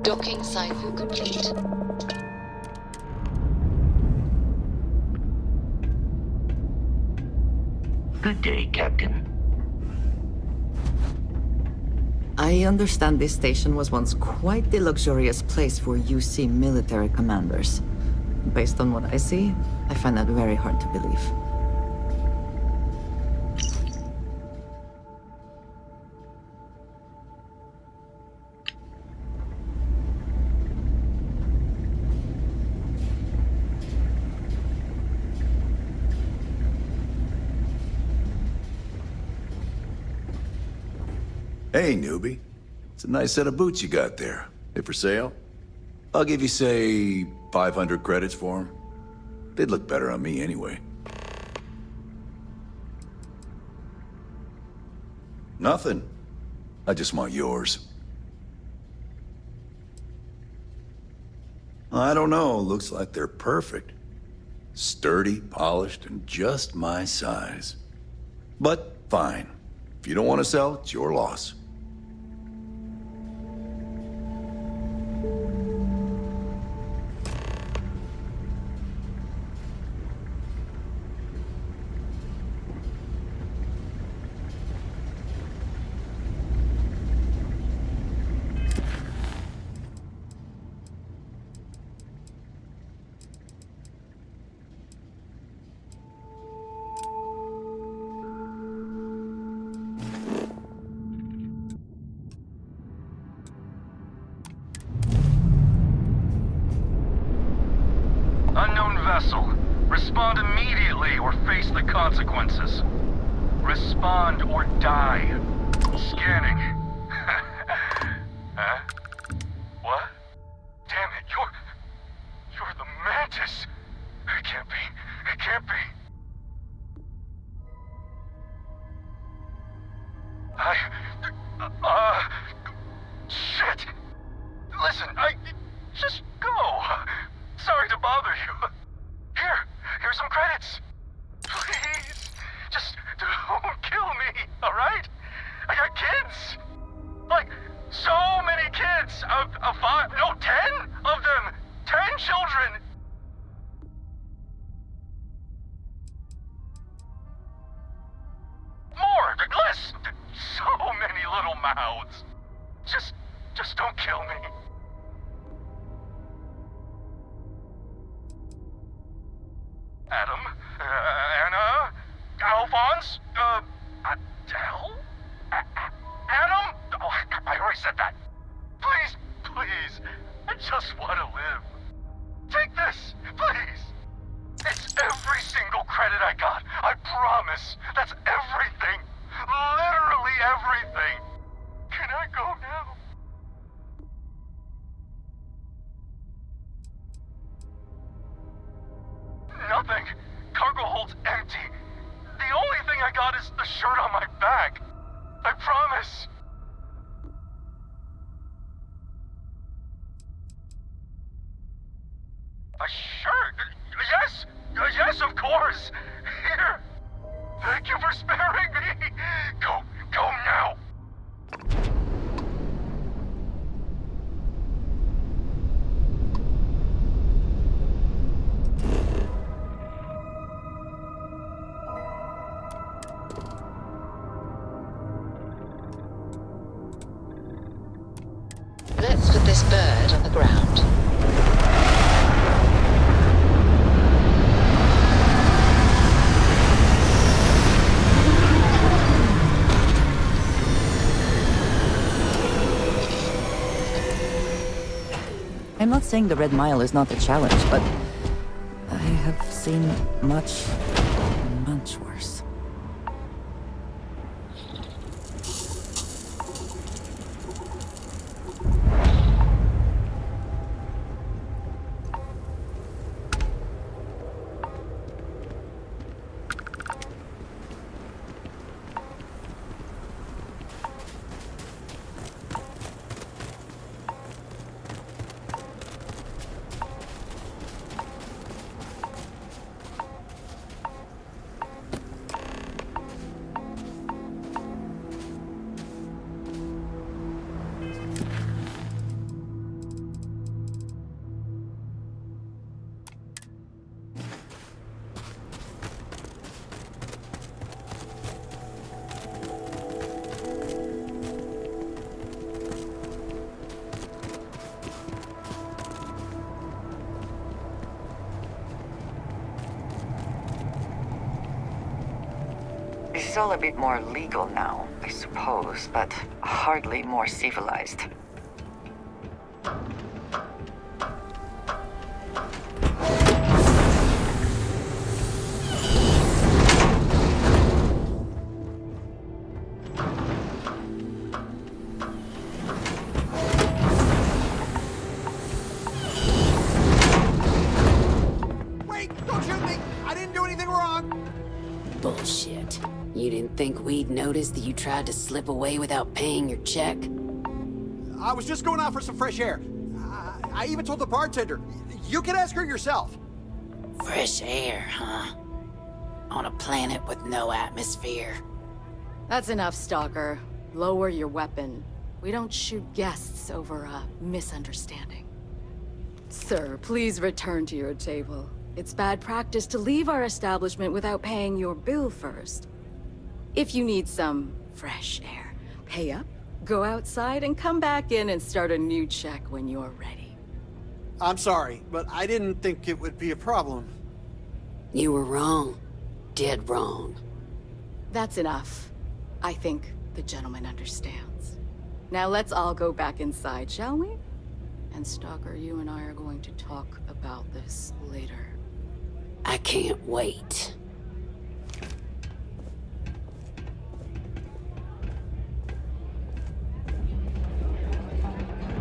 Docking cycle complete. Good day, Captain. I understand this station was once quite the luxurious place for UC military commanders. Based on what I see, I find that very hard to believe. Hey, newbie. It's a nice set of boots you got there. They for sale? I'll give you, say, 500 credits for them. They'd look better on me anyway. Nothing. I just want yours. I don't know. Looks like they're perfect. Sturdy, polished, and just my size. But fine. If you don't want to sell, it's your loss. Unknown vessel. Respond immediately or face the consequences. Respond or die. Scanning. Huh? What? Damn it, you're the Mantis. It can't be. It can't be. Shit. Listen, just go. Sorry to bother you. Here's some credits. Please, just don't kill me, all right? I got kids. Like, so many kids. 10 of them. 10 children. More, less. So many little mouths. Just don't kill me. Adam, Anna, Alphonse, Adele? Adam? Oh, I already said that. Please, I just want to live. Take this, please. It's every single credit I got, I promise. That's everything. Literally everything. Can I go now? Nothing. Cargo hold's empty. The only thing I got is the shirt on my back. I promise. A shirt? Yes! Yes, of course! Here! Thank you for sparing me! Go now! this bird on the ground. I'm not saying the Red Mile is not a challenge, but I have seen much, much worse. This is all a bit more legal now, I suppose, but hardly more civilized. Wait! Don't shoot me! I didn't do anything wrong! Bullshit. You didn't think we'd notice that you tried to slip away without paying your check? I was just going out for some fresh air. I even told the bartender. You can ask her yourself. Fresh air, huh? On a planet with no atmosphere. That's enough, Stalker. Lower your weapon. We don't shoot guests over a misunderstanding. Sir, please return to your table. It's bad practice to leave our establishment without paying your bill first. If you need some fresh air, pay up, go outside, and come back in and start a new check when you're ready. I'm sorry, but I didn't think it would be a problem. You were wrong. Dead wrong. That's enough. I think the gentleman understands. Now let's all go back inside, shall we? And Stalker, you and I are going to talk about this later. I can't wait.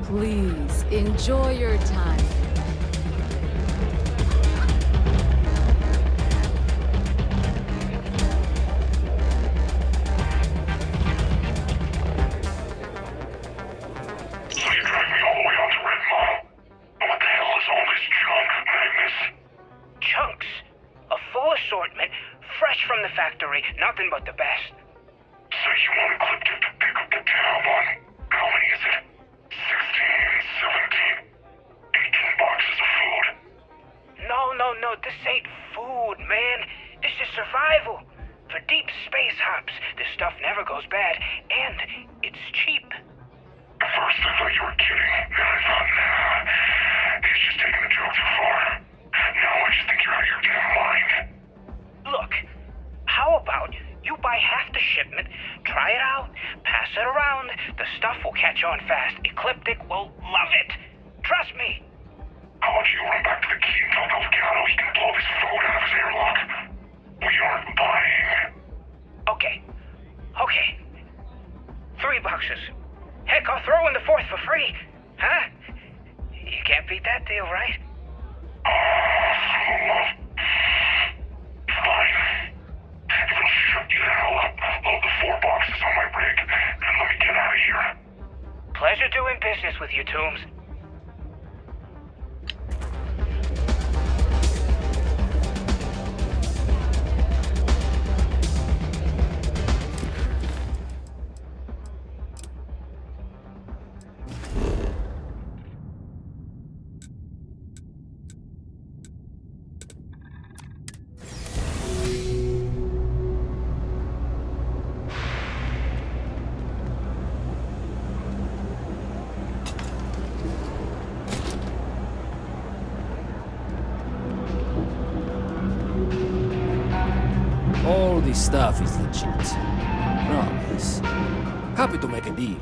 Please, enjoy your time. From the factory, nothing but the best. So you want Ecliptic to pick up the tab on, how many is it? 16, 17, 18 boxes of food. No, this ain't food, man. This is survival. For deep space hops, this stuff never goes bad, and it's cheap. At first I thought you were kidding, then I thought, nah, he's just taking the joke too far. Now I just think you're out of your damn mind. Look, how about you buy half the shipment, try it out, pass it around, the stuff will catch on fast. Ecliptic will love it. Trust me. How about you run back to the key and tell Delgado he can blow this food out of his airlock? We aren't buying. Okay. 3 boxes. Heck, I'll throw in the 4th for free. Huh? You can't beat that deal, right? Fine. If it'll shut you the hell up, load the 4 boxes on my rig, and let me get out of here. Pleasure doing business with you, Toombs. All this stuff is legit. Promise. Happy to make a deal.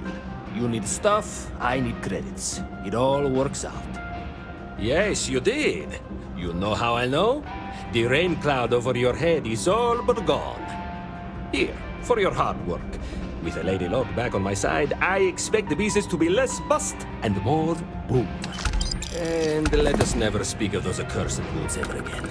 You need stuff, I need credits. It all works out. Yes, you did. You know how I know? The rain cloud over your head is all but gone. Here, for your hard work. With a Lady Locke back on my side, I expect the business to be less bust and more boom. And let us never speak of those accursed boots ever again.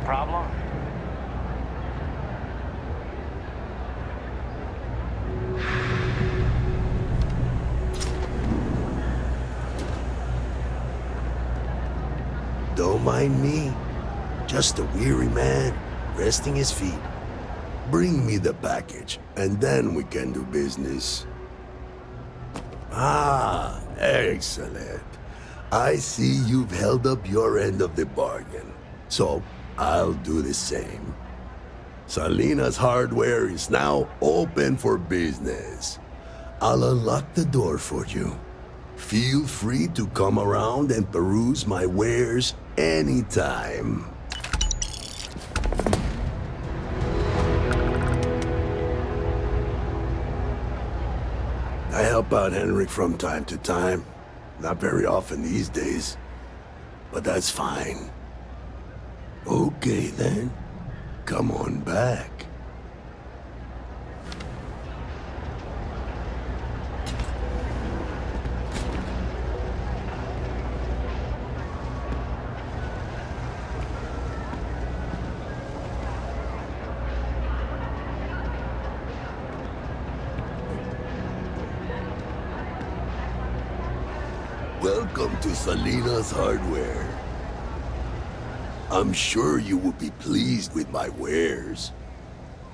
Problem? Don't mind me. Just a weary man, resting his feet. Bring me the package, and then we can do business. Ah, excellent. I see you've held up your end of the bargain. So, I'll do the same. Salinas Hardware is now open for business. I'll unlock the door for you. Feel free to come around and peruse my wares anytime. I help out Henrik from time to time. Not very often these days. But that's fine. Okay then. Come on back. Welcome to Salinas Hardware. I'm sure you will be pleased with my wares.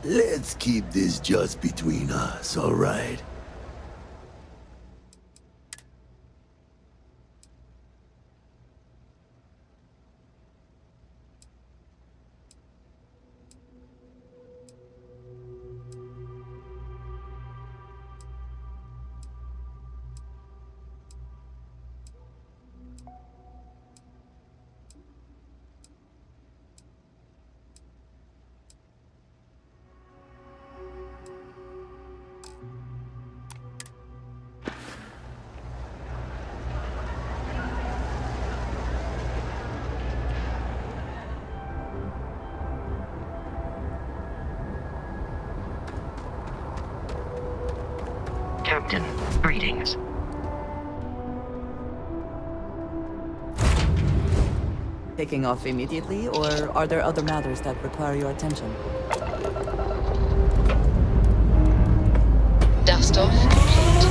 Let's keep this just between us, all right? Captain, greetings. Taking off immediately, or are there other matters that require your attention? Dust off complete.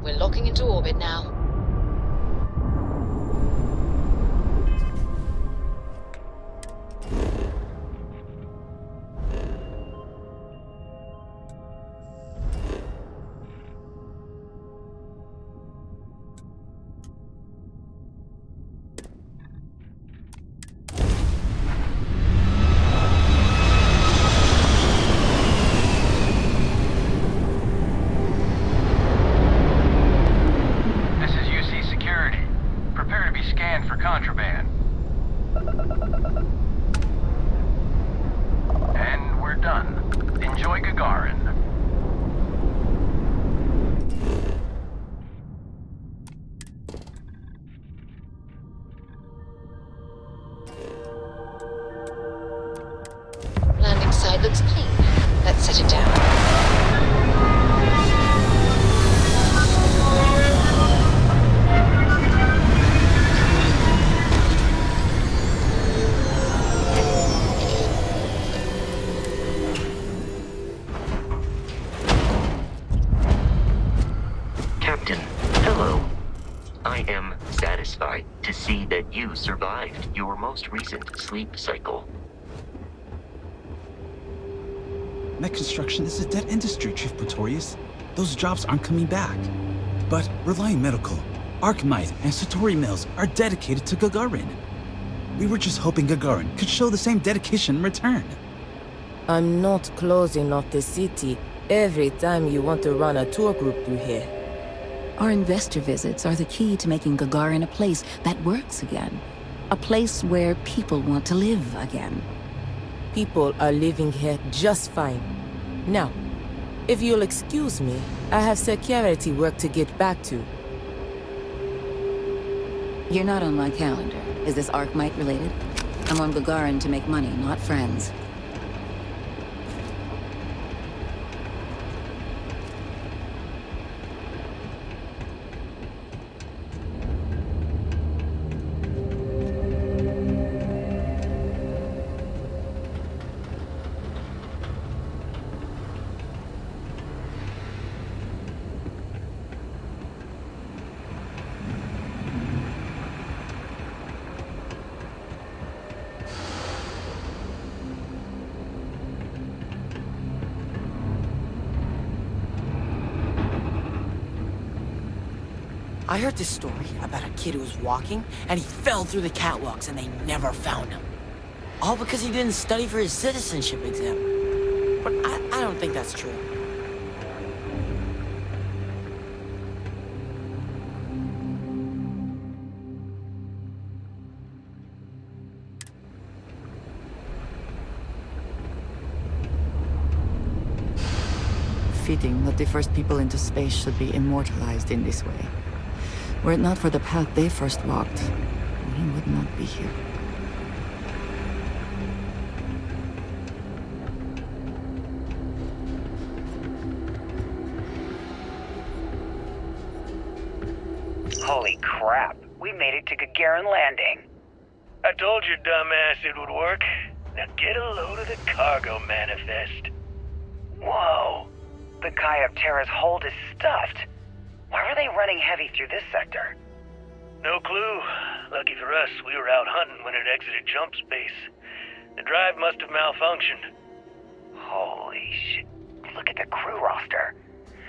We're locking into orbit now. Contraband. And we're done. Enjoy Gagarin. Landing side looks clean. Let's set it down. Captain, hello. I am satisfied to see that you survived your most recent sleep cycle. Mech construction is a dead industry, Chief Pretorius. Those jobs aren't coming back. But Reliant Medical, Archmite, and Satori Mills are dedicated to Gagarin. We were just hoping Gagarin could show the same dedication in return. I'm not closing off the city every time you want to run a tour group through here. Our investor visits are the key to making Gagarin a place that works again. A place where people want to live again. People are living here just fine. Now, if you'll excuse me, I have security work to get back to. You're not on my calendar. Is this Archmite related? I'm on Gagarin to make money, not friends. I heard this story about a kid who was walking, and he fell through the catwalks and they never found him. All because he didn't study for his citizenship exam. But I don't think that's true. Fitting that the first people into space should be immortalized in this way. Were it not for the path they first walked, we would not be here. Holy crap, we made it to Gagarin Landing. I told you, dumbass, it would work. Now get a load of the cargo manifest. Whoa, the Chiroptera's hold is stuffed. Why were they running heavy through this sector? No clue. Lucky for us, we were out hunting when it exited jump space. The drive must have malfunctioned. Holy shit. Look at the crew roster.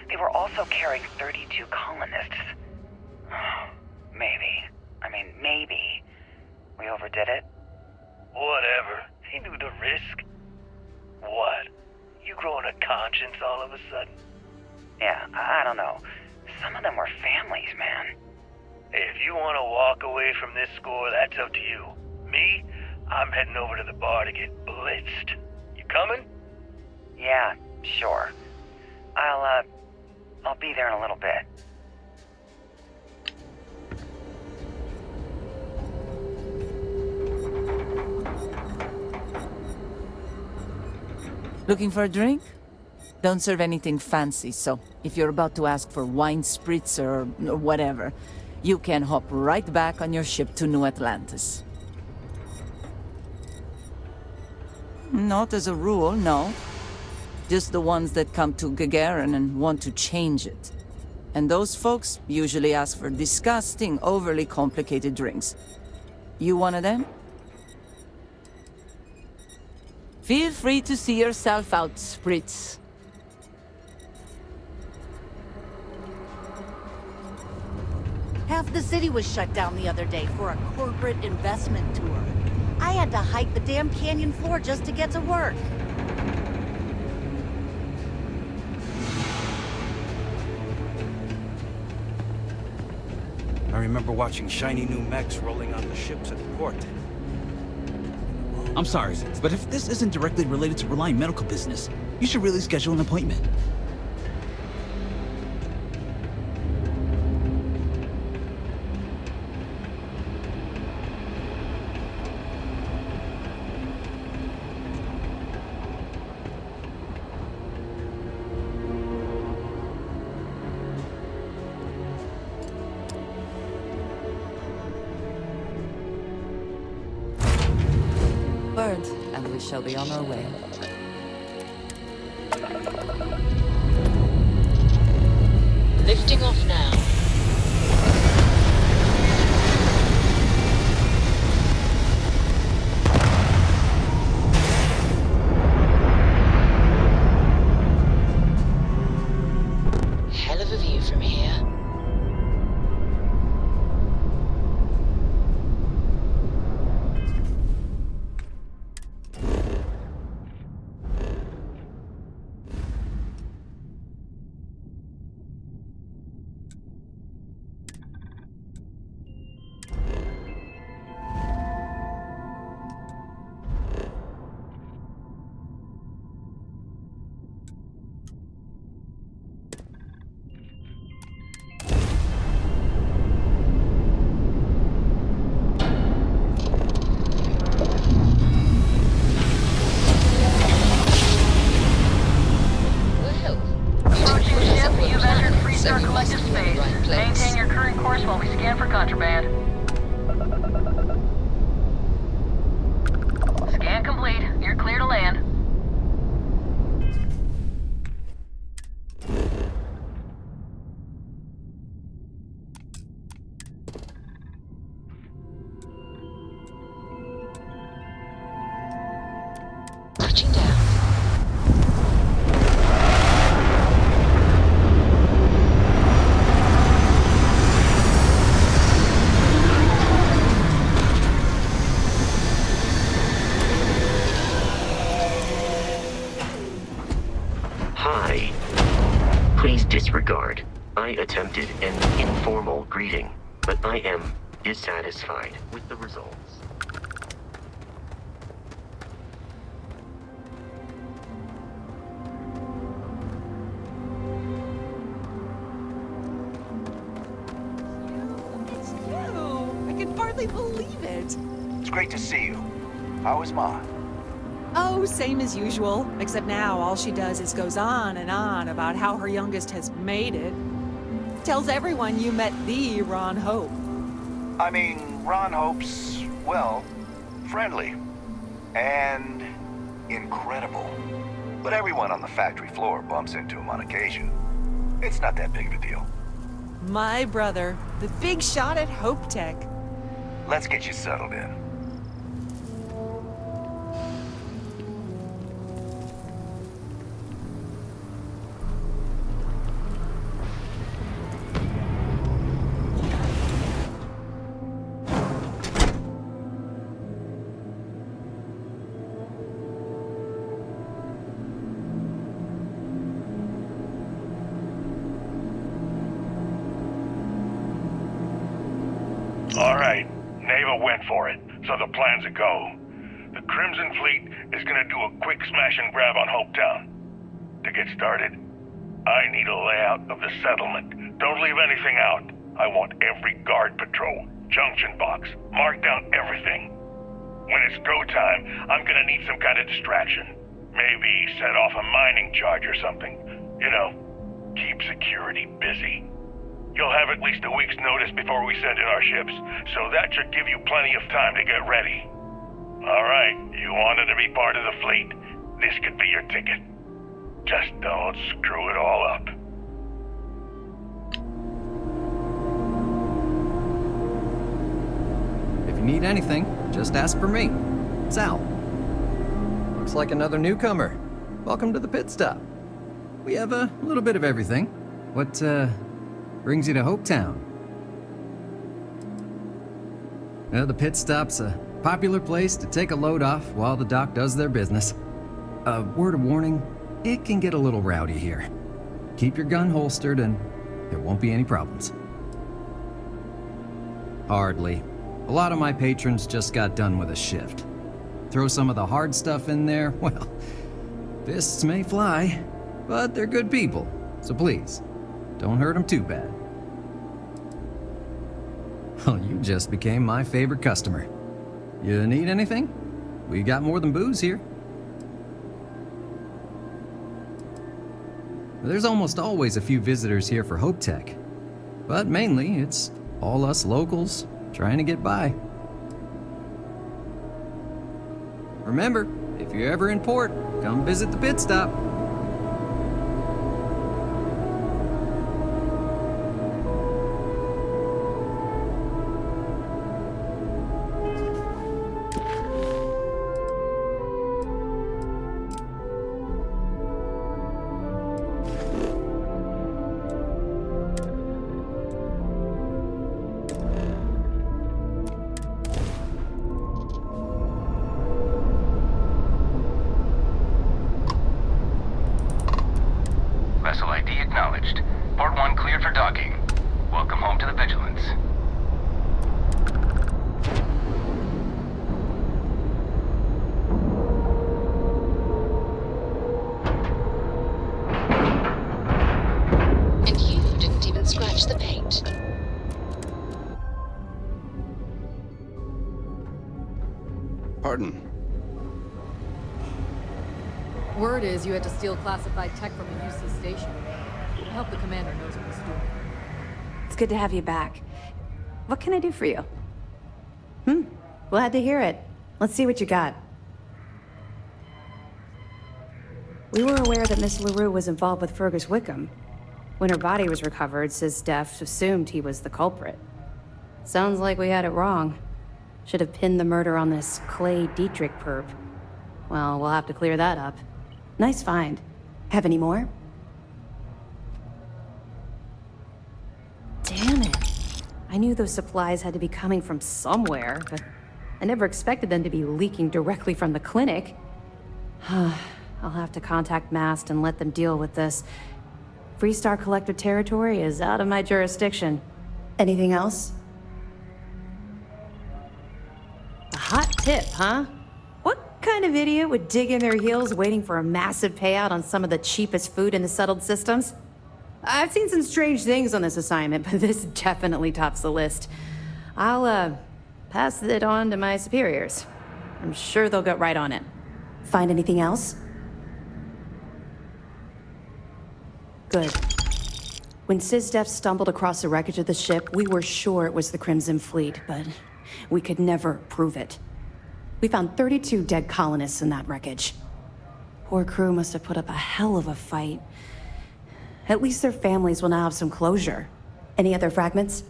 They were also carrying 32 colonists. Maybe. We overdid it? Whatever. They knew the risk. What? You growing a conscience all of a sudden? Yeah, I don't know. Some of them were families, man. If you want to walk away from this score, that's up to you. Me, I'm heading over to the bar to get blitzed. You coming? Yeah, sure. I'll be there in a little bit. Looking for a drink? Don't serve anything fancy, so if you're about to ask for wine spritz or whatever, you can hop right back on your ship to New Atlantis. Not as a rule, no. Just the ones that come to Gagarin and want to change it. And those folks usually ask for disgusting, overly complicated drinks. You one of them? Feel free to see yourself out, Spritz. Half the city was shut down the other day for a corporate investment tour. I had to hike the damn canyon floor just to get to work. I remember watching shiny new mechs rolling on the ships at the port. I'm sorry, but if this isn't directly related to Reliant Medical business, you should really schedule an appointment. And we shall be on our way. Lifting off now. disregard. I attempted an informal greeting, but I am dissatisfied with the results. It's you! I can hardly believe it. It's great to see you. How is Ma? Oh, same as usual. Except now all she does is goes on and on about how her youngest has made it. Tells everyone you met the Ron Hope. I mean, Ron Hope's, well, friendly. And incredible. But everyone on the factory floor bumps into him on occasion. It's not that big of a deal. My brother, the big shot at Hope Tech. Let's get you settled in. Alright, Neva went for it, so the plan's a go. The Crimson Fleet is gonna do a quick smash and grab on HopeTown. To get started, I need a layout of the settlement. Don't leave anything out. I want every guard patrol, junction box, mark down everything. When it's go time, I'm gonna need some kind of distraction. Maybe set off a mining charge or something. You know, keep security busy. You'll have at least a week's notice before we send in our ships, so that should give you plenty of time to get ready. Alright, you wanted to be part of the fleet. This could be your ticket. Just don't screw it all up. If you need anything, just ask for me. Sal. Looks like another newcomer. Welcome to the pit stop. We have a little bit of everything. What, brings you to HopeTown? The pit stop's a popular place to take a load off while the dock does their business. A word of warning, it can get a little rowdy here. Keep your gun holstered and there won't be any problems. Hardly. A lot of my patrons just got done with a shift. Throw some of the hard stuff in there, well, fists may fly, but they're good people, so please, don't hurt them too bad. Well, you just became my favorite customer. You need anything? We got more than booze here. There's almost always a few visitors here for Hope Tech, but mainly it's all us locals trying to get by. Remember, if you're ever in port, come visit the pit stop. Vessel ID acknowledged. Port 1 cleared for docking. Welcome home to the Vigilance. And you didn't even scratch the paint. Pardon. Word is you had to steal classified tech from a UC station. I hope the commander knows what he's doing. It's good to have you back. What can I do for you? Glad to hear it. Let's see what you got. We were aware that Miss LaRue was involved with Fergus Wickham. When her body was recovered, SysDef assumed he was the culprit. Sounds like we had it wrong. Should have pinned the murder on this Clay Dietrich perp. Well, we'll have to clear that up. Nice find. Have any more? Damn it. I knew those supplies had to be coming from somewhere, but I never expected them to be leaking directly from the clinic. I'll have to contact Mast and let them deal with this. Freestar Collective territory is out of my jurisdiction. Anything else? A hot tip, huh? What kind of idiot would dig in their heels waiting for a massive payout on some of the cheapest food in the settled systems? I've seen some strange things on this assignment, but this definitely tops the list. I'll, pass it on to my superiors. I'm sure they'll get right on it. Find anything else? Good. When SysDef stumbled across the wreckage of the ship, we were sure it was the Crimson Fleet, but we could never prove it. We found 32 dead colonists in that wreckage. Poor crew must have put up a hell of a fight. At least their families will now have some closure. Any other fragments?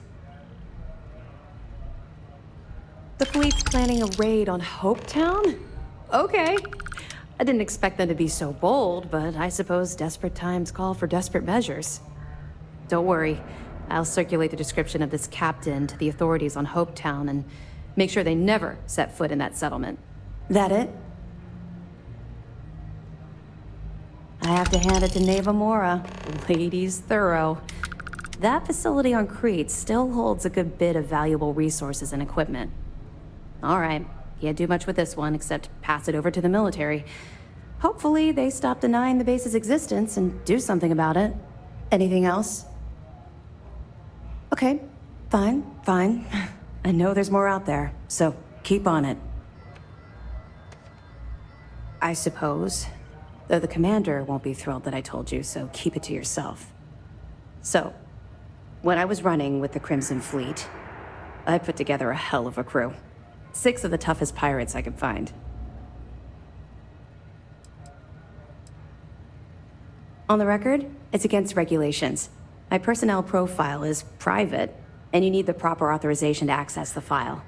The fleet's planning a raid on HopeTown? Okay. I didn't expect them to be so bold, but I suppose desperate times call for desperate measures. Don't worry. I'll circulate the description of this captain to the authorities on HopeTown and make sure they never set foot in that settlement. That it? I have to hand it to Navamora. Lady's thorough. That facility on Crete still holds a good bit of valuable resources and equipment. All right, can't do much with this one except pass it over to the military. Hopefully they stop denying the base's existence and do something about it. Anything else? Okay, fine. I know there's more out there, so keep on it. I suppose. Though the commander won't be thrilled that I told you, so keep it to yourself. So, when I was running with the Crimson Fleet, I put together a hell of a crew. 6 of the toughest pirates I could find. On the record, it's against regulations. My personnel profile is private, and you need the proper authorization to access the file.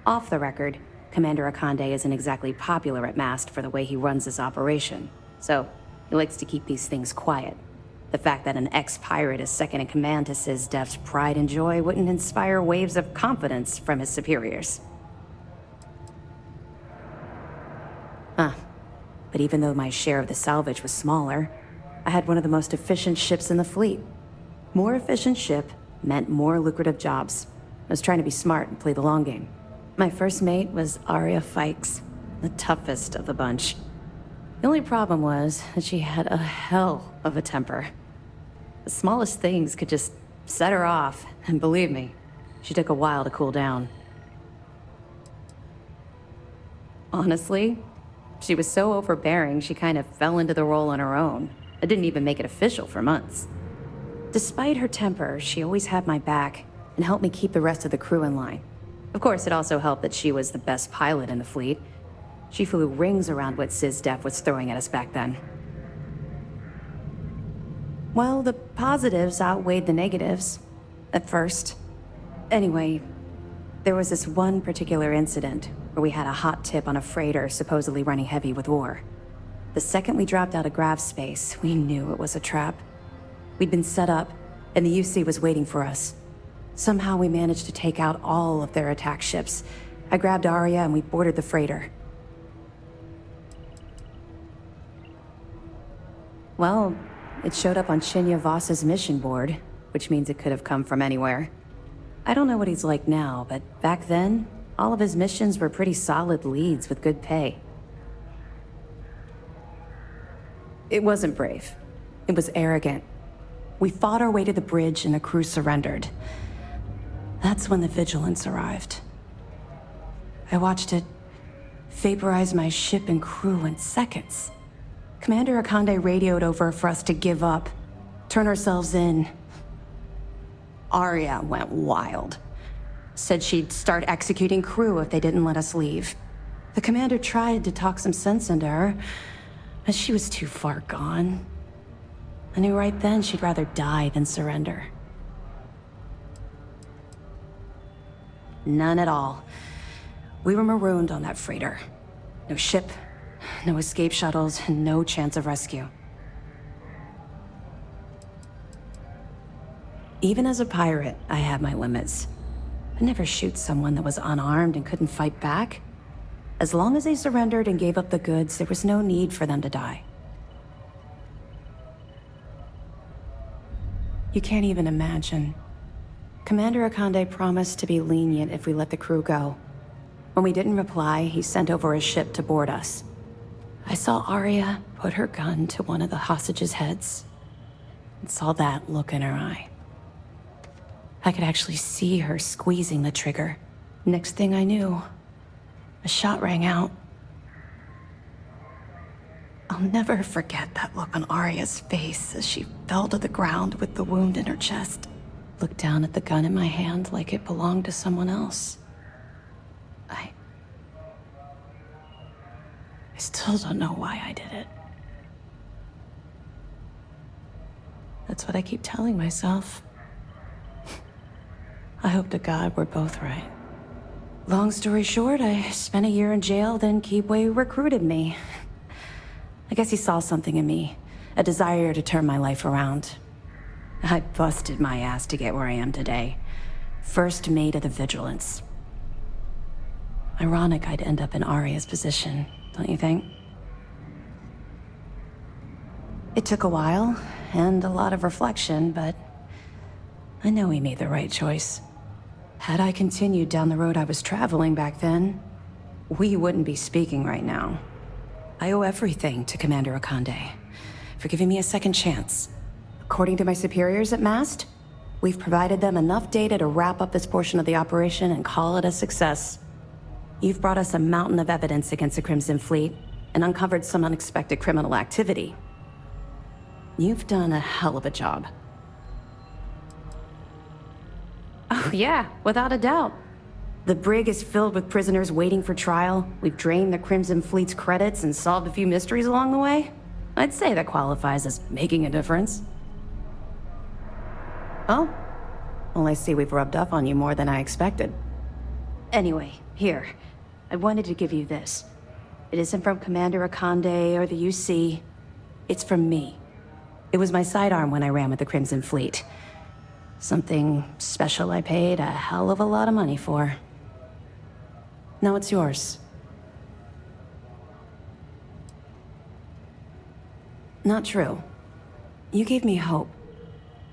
Off the record, Commander Akande isn't exactly popular at Mast for the way he runs his operation. So, he likes to keep these things quiet. The fact that an ex-pirate is second in command to SysDef's pride and joy wouldn't inspire waves of confidence from his superiors. But even though my share of the salvage was smaller, I had one of the most efficient ships in the fleet. More efficient ship meant more lucrative jobs. I was trying to be smart and play the long game. My first mate was Arya Fikes, the toughest of the bunch. The only problem was that she had a hell of a temper. The smallest things could just set her off, and believe me, she took a while to cool down. Honestly, she was so overbearing she kind of fell into the role on her own. I didn't even make it official for months. Despite her temper, she always had my back and helped me keep the rest of the crew in line. Of course, it also helped that she was the best pilot in the fleet. She flew rings around what SysDef was throwing at us back then. Well, the positives outweighed the negatives. At first. Anyway, there was this one particular incident where we had a hot tip on a freighter supposedly running heavy with ore. The second we dropped out of grav space, we knew it was a trap. We'd been set up, and the UC was waiting for us. Somehow we managed to take out all of their attack ships. I grabbed Arya and we boarded the freighter. Well, it showed up on Shinya Voss's mission board, which means it could have come from anywhere. I don't know what he's like now, but back then, all of his missions were pretty solid leads with good pay. It wasn't brave. It was arrogant. We fought our way to the bridge and the crew surrendered. That's when the Vigilance arrived. I watched it vaporize my ship and crew in seconds. Commander Akande radioed over for us to give up, turn ourselves in. Arya went wild. Said she'd start executing crew if they didn't let us leave. The commander tried to talk some sense into her, but she was too far gone. I knew right then she'd rather die than surrender. None at all. We were marooned on that freighter. No ship, no escape shuttles, and no chance of rescue. Even as a pirate, I had my limits. I'd never shoot someone that was unarmed and couldn't fight back. As long as they surrendered and gave up the goods, there was no need for them to die. You can't even imagine. Commander Akande promised to be lenient if we let the crew go. When we didn't reply, he sent over a ship to board us. I saw Arya put her gun to one of the hostages' heads, and saw that look in her eye. I could actually see her squeezing the trigger. Next thing I knew, a shot rang out. I'll never forget that look on Arya's face as she fell to the ground with the wound in her chest. Looked down at the gun in my hand like it belonged to someone else. I still don't know why I did it. That's what I keep telling myself. I hope to God we're both right. Long story short, I spent a year in jail, then Keepway recruited me. I guess he saw something in me, a desire to turn my life around. I busted my ass to get where I am today. First mate of the Vigilance. Ironic I'd end up in Arya's position, don't you think? It took a while, and a lot of reflection, but I know we made the right choice. Had I continued down the road I was traveling back then, we wouldn't be speaking right now. I owe everything to Commander Akande for giving me a second chance. According to my superiors at MAST, we've provided them enough data to wrap up this portion of the operation and call it a success. You've brought us a mountain of evidence against the Crimson Fleet and uncovered some unexpected criminal activity. You've done a hell of a job. Oh yeah, without a doubt. The brig is filled with prisoners waiting for trial. We've drained the Crimson Fleet's credits and solved a few mysteries along the way. I'd say that qualifies as making a difference. Oh? Well, I see we've rubbed off on you more than I expected. Anyway, here. I wanted to give you this. It isn't from Commander Akande or the UC. It's from me. It was my sidearm when I ran with the Crimson Fleet. Something special I paid a hell of a lot of money for. Now it's yours. Not true. You gave me hope.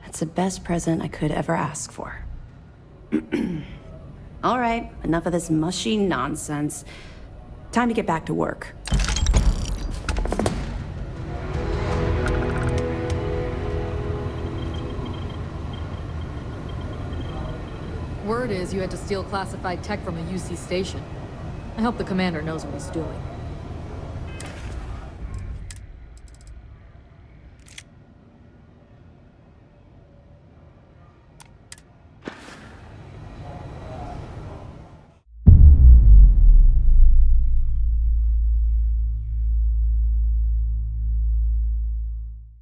That's the best present I could ever ask for. All right, enough of this mushy nonsense. Time to get back to work. Word is you had to steal classified tech from a UC station. I hope the commander knows what he's doing.